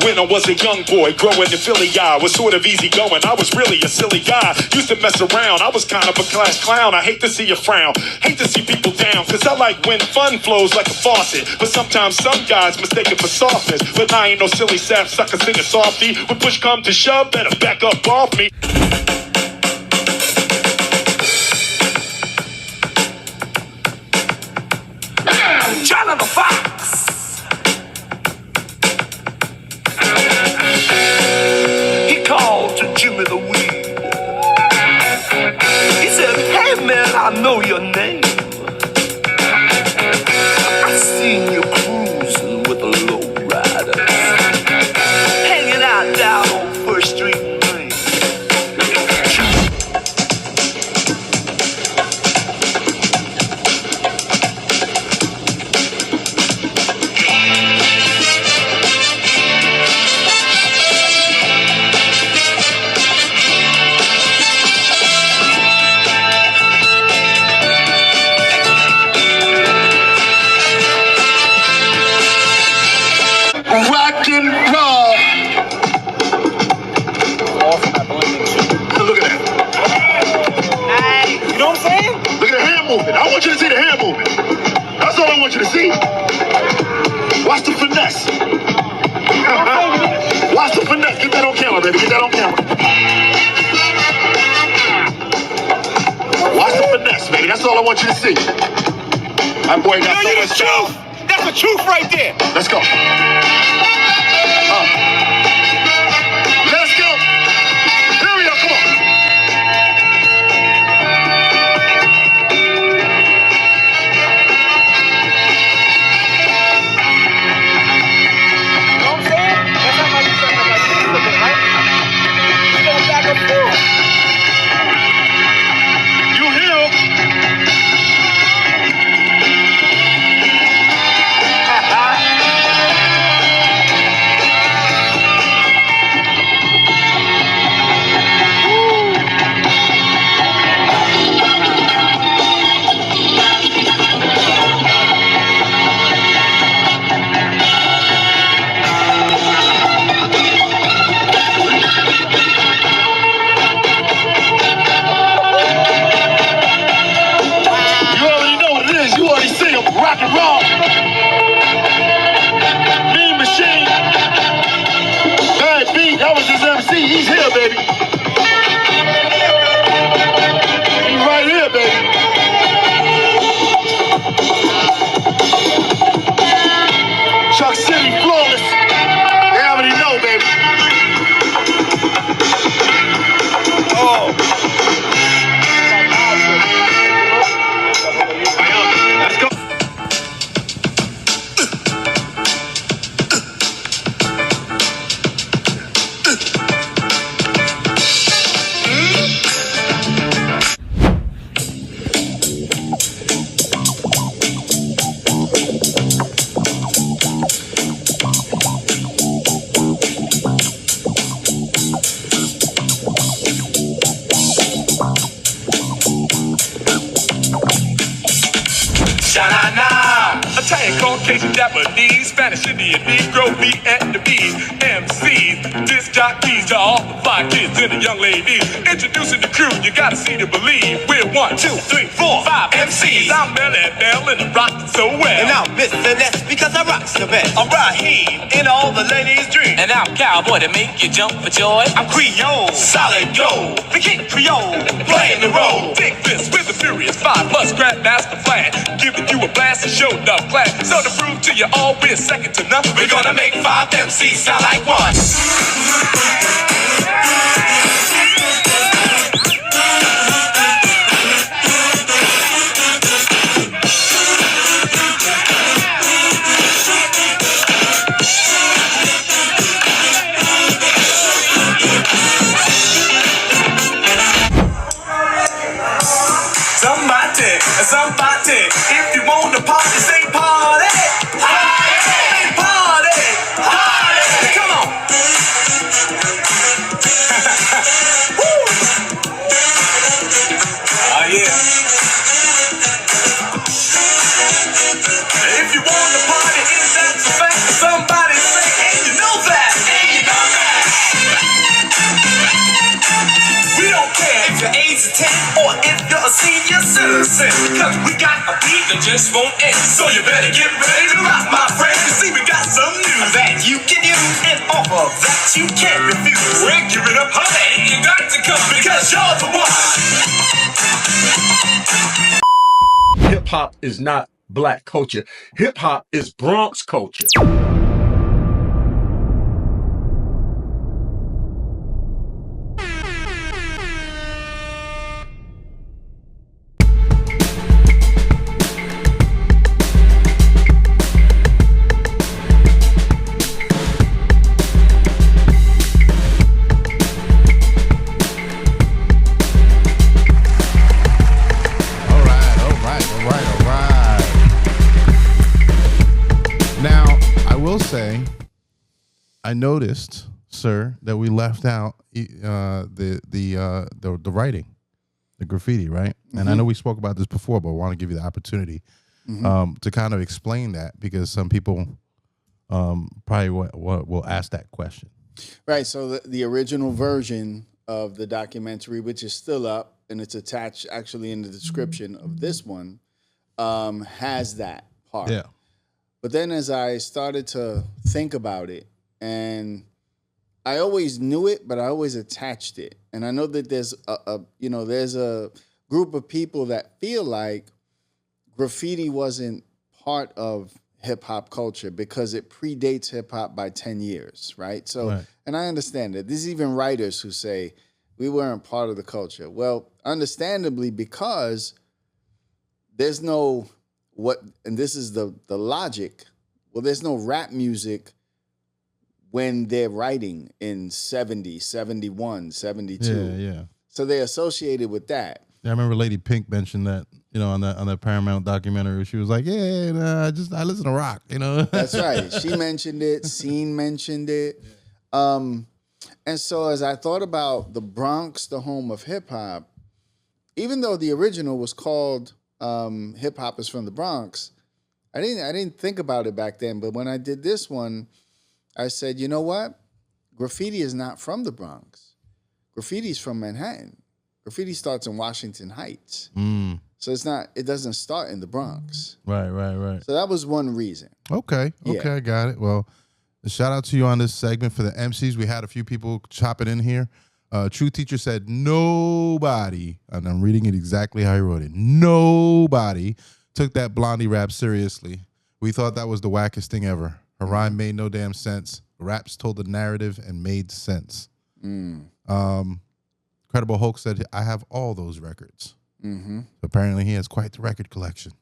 When I was a young boy growing in Philly, I was sort of easy going. I was really a silly guy. Used to mess around. I was kind of a class clown. I hate to see you frown. Hate to see people down. Cause I like when fun flows like a faucet. But sometimes some guys mistake it for softness. But I ain't no silly sap sucker singing softy. When push come to shove, better back up off me. John the Fox. He called to Jimmy the Weed. He said, hey man, I know your name. I seen you cruising with a lowrider, hanging out down on First Street Lane. Rock and roll. Look at that. You know what I'm saying? Look at the hand movement. I want you to see the hand movement. That's all I want you to see. Watch the finesse. Watch the finesse. Get that on camera, baby. Get that on camera. Watch the finesse, baby. That's all I want you to see. My boy got so much truth. That's the truth right there. Let's go. Let's go. Here we go. Come on. You know what I'm saying? That's not like you said, like this a bit, right? He's going back and forth. You hear him? Caucasian, Japanese, Spanish, Indian, Negro, Vietnamese, MCs, disc jockeys to all the fly kids and the young ladies. Introducing the crew, you gotta see to believe. We're 1, 2, 3, 4, 5 MCs. I'm Melly Bell and I'm rocking so well. And I'm Mr. Ness because I rock the best. I'm Raheem in all the ladies' dreams. And I'm Cowboy to make you jump for joy. I'm Creole, solid gold, the King Creole, playing the role. Dig this with the Furious 5 plus Grandmaster Plan, giving you a blast and show enough class. So to prove to you all we're second to none, we're gonna make 5 MCs sound like one. Somebody, if you want to party, say party. Party, party, party. Come on. Woo. Oh yeah. If you want to party, if that's a fact, somebody say, hey, you know that. Hey, you know that. We don't care if you're age 10 or if you're a senior citizen, cause we got a beat that just won't end. So you better get ready to rock, my friend. You see, we got some news that you can use, and offer that you can't refuse. We're giving up, honey, you got to come because you're the one. Hip hop is not black culture. Hip hop is Bronx culture. I noticed, sir, that we left out the writing, the graffiti, right? Mm-hmm. And I know we spoke about this before, but I want to give you the opportunity to kind of explain that, because some people probably will ask that question. Right. So the original version of the documentary, which is still up and it's attached actually in the description of this one, has that part. Yeah. But then as I started to think about it, and I always knew it, but I always attached it. And I know that there's there's a group of people that feel like graffiti wasn't part of hip hop culture because it predates hip hop by 10 years, right? So, right. And I understand that. There's even writers who say we weren't part of the culture. Well, understandably, because there's no and this is the logic. Well, there's no rap music when they're writing in 70, 71, 72. Yeah. So they're associated with that. Yeah, I remember Lady Pink mentioned that, on that Paramount documentary. She was like, I listen to rock, That's right. She mentioned it. Scene mentioned it. And so as I thought about the Bronx, the home of hip hop, even though the original was called Hip Hop is from the Bronx, I didn't think about it back then. But when I did this one, I said, you know what? Graffiti is not from the Bronx. Graffiti is from Manhattan. Graffiti starts in Washington Heights. So it doesn't start in the Bronx. Right. So that was one reason. Okay, I got it. Well, a shout out to you on this segment for the MCs. We had a few people chop it in here. True Teacher said, nobody, and I'm reading it exactly how he wrote it, nobody took that Blondie rap seriously. We thought that was the wackest thing ever. Her rhyme made no damn sense. Raps told the narrative and made sense. Credible Hulk said, I have all those records. Apparently he has quite the record collection.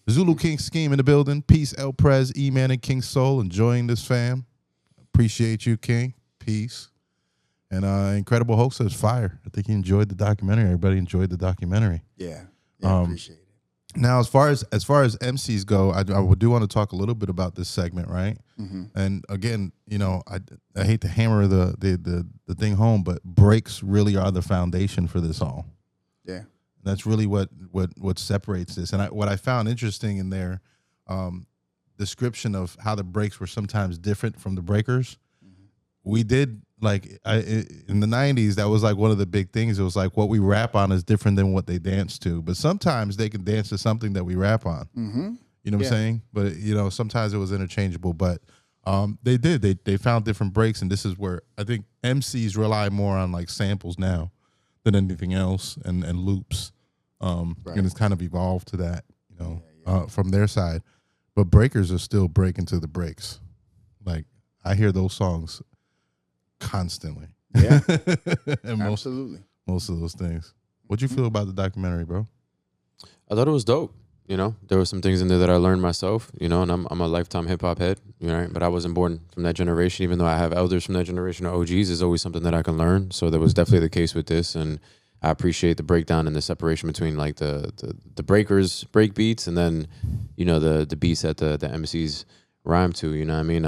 The Zulu King Scheme in the building. Peace, El Prez, E-Man, and King Soul enjoying this, fam. Appreciate you, King. Peace. And Incredible Hulk says fire. I think he enjoyed the documentary. Everybody enjoyed the documentary. Yeah, appreciate it. Now, as far as MCs go, I do want to talk a little bit about this segment, right? And again, I hate to hammer the thing home, but breaks really are the foundation for this all. Yeah, that's really what separates this. And what I found interesting in there, description of how the breaks were sometimes different from the breakers. We did like in the 90s, that was like one of the big things. It was like what we rap on is different than what they dance to, but sometimes they can dance to something that we rap on. Mm-hmm. You know what I'm saying? But you know, sometimes it was interchangeable, but they found different breaks, and this is where I think MCs rely more on like samples now than anything else, and loops. And it's kind of evolved to that, you know, from their side. But breakers are still breaking to the breaks. Like I hear those songs constantly. Yeah, and absolutely. Most of those things. What'd you feel about the documentary, bro? I thought it was dope. You know, there were some things in there that I learned myself, you know, and I'm a lifetime hip hop head, you know, but I wasn't born from that generation. Even though I have elders from that generation or OGs, there's always something that I can learn. So that was definitely the case with this. And I appreciate the breakdown and the separation between like the breakers, break beats, and then, you know, the beats that the MCs rhyme to, you know what I mean?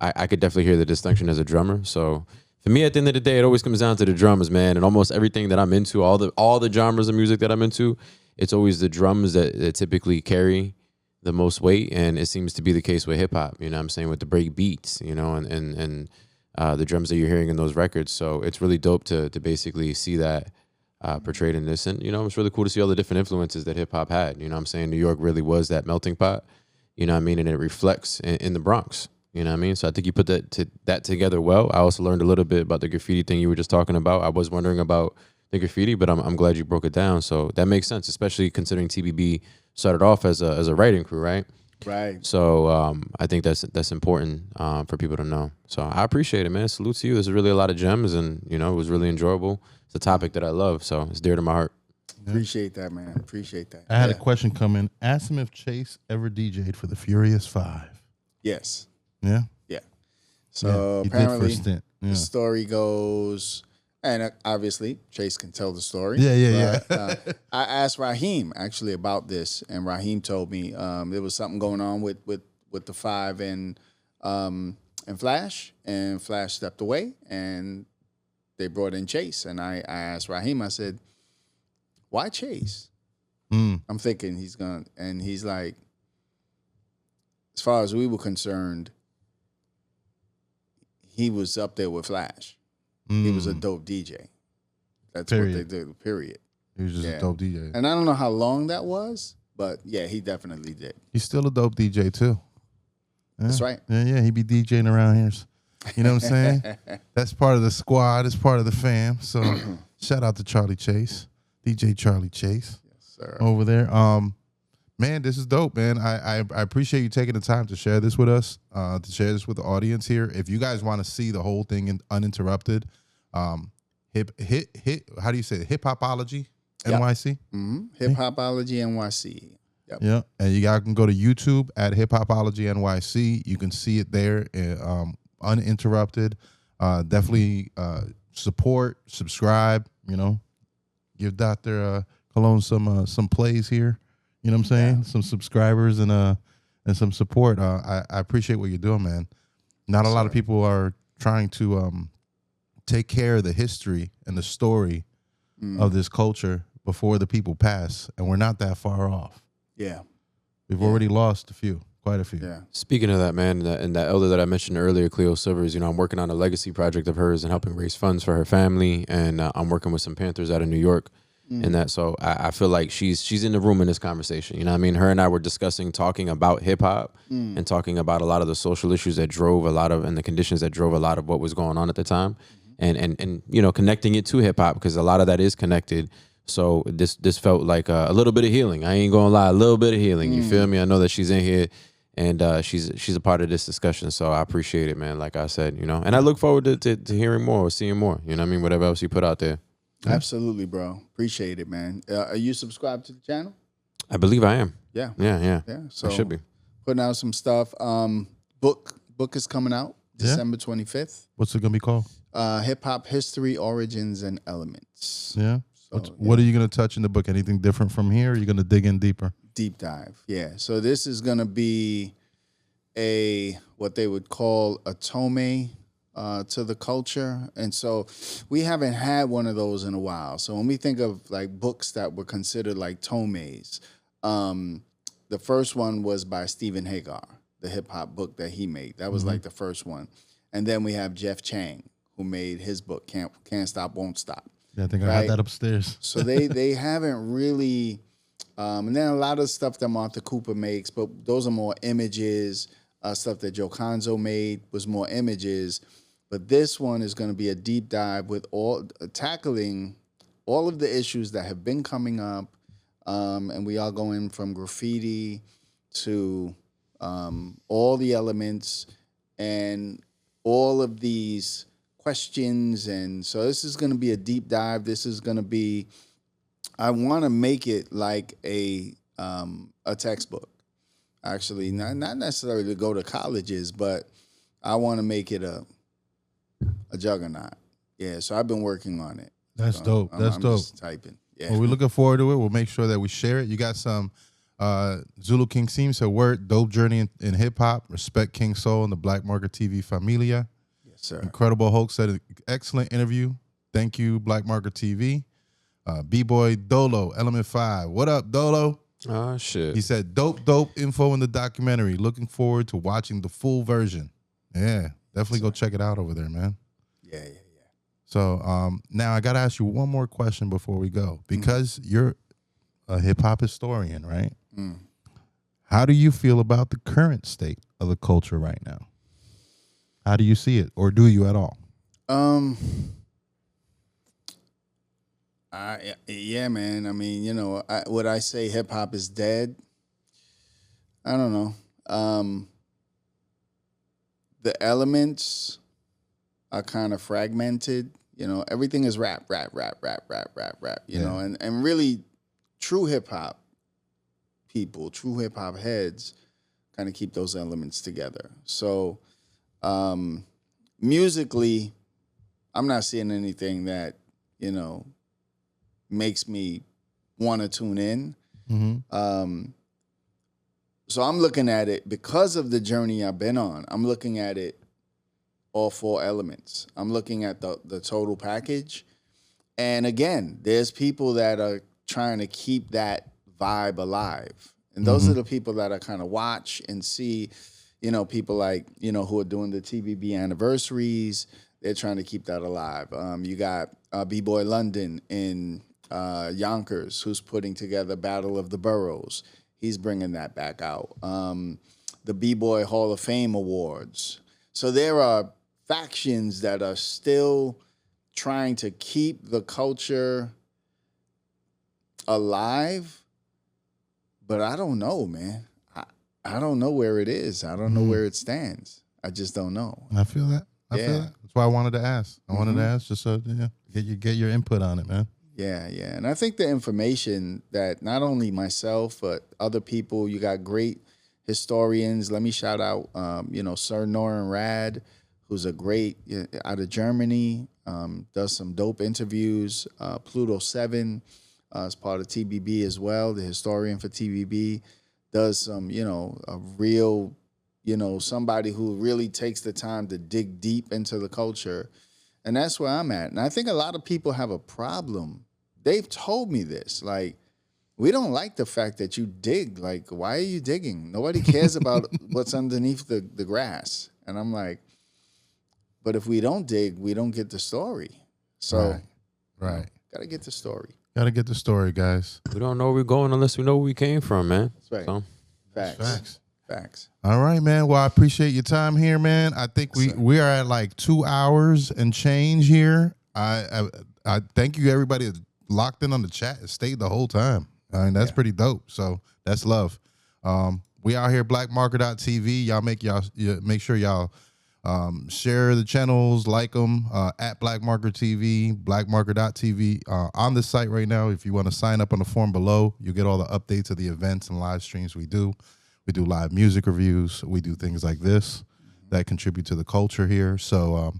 I could definitely hear the distinction as a drummer. So for me, at the end of the day, it always comes down to the drums, man. And almost everything that I'm into, all the genres of music that I'm into, it's always the drums that typically carry the most weight, and it seems to be the case with hip hop. You know what I'm saying, with the break beats, you know, and the drums that you're hearing in those records. So it's really dope to basically see that portrayed in this, and you know, it's really cool to see all the different influences that hip hop had. You know what I'm saying, New York really was that melting pot. You know what I mean, and it reflects in the Bronx. You know what I mean? So I think you put that together well. I also learned a little bit about the graffiti thing you were just talking about. I was wondering about the graffiti, but I'm glad you broke it down. So that makes sense, especially considering TBB started off as a writing crew, right? Right. So I think that's important for people to know. So I appreciate it, man. Salute to you. There's really a lot of gems, and you know, it was really enjoyable. It's a topic that I love, so it's dear to my heart. Appreciate that, man. Appreciate that. I had a question come in. Ask him if Chase ever DJ'd for the Furious 5. Yes. Yeah? Yeah. So he did apparently for a stint. Yeah. the story goes, and obviously Chase can tell the story. Yeah. I asked Raheem actually about this, and Raheem told me there was something going on with the 5 and Flash, and Flash stepped away, and they brought in Chase. And I asked Raheem, I said, why Chase? I'm thinking he's going to, and he's like, as far as we were concerned, he was up there with Flash. He was a dope DJ. That's what they did, period. He was just a dope DJ. And I don't know how long that was, but yeah, he definitely did. He's still a dope DJ too. Yeah. That's right. Yeah, he be DJing around here. You know what I'm saying? That's part of the squad. It's part of the fam. So shout out to Charlie Chase, DJ Charlie Chase. Yes, sir. Over there. Man, this is dope, man. I appreciate you taking the time to share this with us, to share this with the audience here. If you guys want to see the whole thing uninterrupted, how do you say it? Hopology NYC? Mm-hmm. Hopology NYC. Yep. Yeah, and you guys can go to YouTube at Hopology NYC. You can see it there, uninterrupted. Definitely support, subscribe. You know, give Dr. Colon some plays here. You know what I'm saying? Yeah. Some subscribers and some support. I appreciate what you're doing, man. Not a lot of people are trying to take care of the history and the story of this culture before the people pass, and we're not that far off. Yeah. We've already lost quite a few. Yeah. Speaking of that, man, and that elder that I mentioned earlier, Cleo Silvers, you know, I'm working on a legacy project of hers and helping raise funds for her family, and I'm working with some Panthers out of New York. And that, so I feel like she's in the room in this conversation. You know what I mean? Her and I were talking about hip hop and talking about a lot of the social issues that drove and the conditions that drove a lot of what was going on at the time, and you know, connecting it to hip hop, because a lot of that is connected. So this felt like a little bit of healing. I ain't gonna lie, a little bit of healing. You feel me? I know that she's in here, and she's a part of this discussion. So I appreciate it, man. Like I said, you know, and I look forward to hearing more or seeing more. You know what I mean? Whatever else you put out there. Absolutely, bro. Appreciate it, man. Are you subscribed to the channel? I believe I am. Yeah. Yeah. So I should be. Putting out some stuff. Book is coming out December 25th. What's it gonna be called? Hip Hop History, Origins, and Elements. Yeah. What are you gonna touch in the book? Anything different from here? Or are you gonna dig in deeper? Deep dive. Yeah. So this is gonna be what they would call a tome. To the culture. And so we haven't had one of those in a while. So when we think of like books that were considered like tomes, the first one was by Stephen Hagar. the hip hop book that he made. That was like the first one. And then we have Jeff Chang, who made his book, Can't Stop, Won't Stop. Yeah, I think I had that upstairs. So they haven't really, and then a lot of stuff that Martha Cooper makes, but those are more images. Stuff that Joe Conzo made was more images. But this one is going to be a deep dive with tackling all of the issues that have been coming up. And we are going from graffiti to all the elements and all of these questions. And so this is going to be a deep dive. This is going to be, I want to make it like a textbook. Actually, not necessarily to go to colleges, but I want to make it a juggernaut. Yeah, so I've been working on it. That's so dope. That's dope. Just typing. Yeah. Well, we're looking forward to it. We'll make sure that we share it. You got some Zulu King Seam said, word, dope journey in hip hop. Respect King Soul and the Black Market TV Familia. Yes, sir. Incredible Hulk said, excellent interview. Thank you, Black Market TV. B-Boy Dolo, Element 5. What up, Dolo? Oh, shit. He said, dope info in the documentary. Looking forward to watching the full version. Yeah, definitely go check it out over there, man. Yeah. So now I got to ask you one more question before we go. Because you're a hip-hop historian, right? How do you feel about the current state of the culture right now? How do you see it? Or do you at all? Yeah, man. I mean, you know, would I say hip hop is dead? I don't know. The elements are kind of fragmented. You know, everything is rap. You know, and really, true hip hop people, true hip hop heads, kind of keep those elements together. So, musically, I'm not seeing anything that, you know, makes me want to tune in. So I'm looking at it because of the journey I've been on. I'm looking at it all four elements. I'm looking at the total package. And again, there's people that are trying to keep that vibe alive. And those are the people that I kind of watch and see, you know, people like, you know, who are doing the TBB anniversaries. They're trying to keep that alive. You got B-Boy London in Yonkers, who's putting together Battle of the Boroughs. He's bringing that back out. The B-Boy Hall of Fame Awards. So there are factions that are still trying to keep the culture alive, but I don't know, man. I don't know where it is. I don't know where it stands. I just don't know. I feel that. I feel that. That's why I wanted to ask. I wanted to ask just so get your input on it, man. Yeah. And I think the information that not only myself, but other people, you got great historians. Let me shout out, you know, Sir Noran Rad, who's a great, out of Germany, does some dope interviews. Pluto 7 is part of TBB as well, the historian for TBB, does some, you know, a real, you know, somebody who really takes the time to dig deep into the culture. And that's where I'm at. And I think a lot of people have a problem. They've told me this, like, we don't like the fact that you dig. Like, why are you digging? Nobody cares about what's underneath the grass. And I'm like, but if we don't dig, we don't get the story. So, right. Got to get the story. Got to get the story, guys. We don't know where we're going unless we know where we came from, man. That's right. So. Facts. All right, man. Well, I appreciate your time here, man. I think we are at like 2 hours and change here. I thank you, everybody that locked in on the chat and stayed the whole time. I mean, that's pretty dope. So that's love. We out here, blackmarker.tv. Y'all make sure y'all share the channels, like them at blackmarker.tv, blackmarker.tv on the site right now. If you want to sign up on the form below, you'll get all the updates of the events and live streams we do. We do live music reviews. We do things like this that contribute to the culture here. So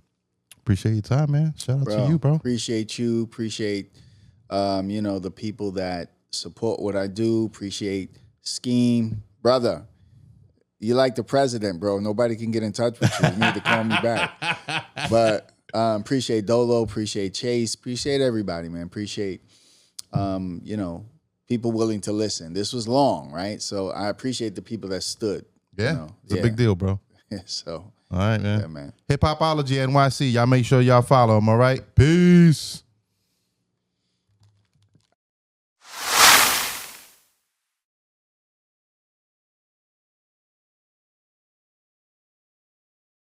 appreciate your time, man. Shout out to you, bro. Appreciate you. Appreciate, you know, the people that support what I do. Appreciate Scheme. Brother, you like the president, bro. Nobody can get in touch with you. You need to call me back. But appreciate Dolo. Appreciate Chase. Appreciate everybody, man. Appreciate, you know, people willing to listen. This was long, right? So I appreciate the people that stood. Yeah, it's a big deal, bro. So, all right, man. Yeah, man. Hopology NYC. Y'all make sure y'all follow them, all right? Peace.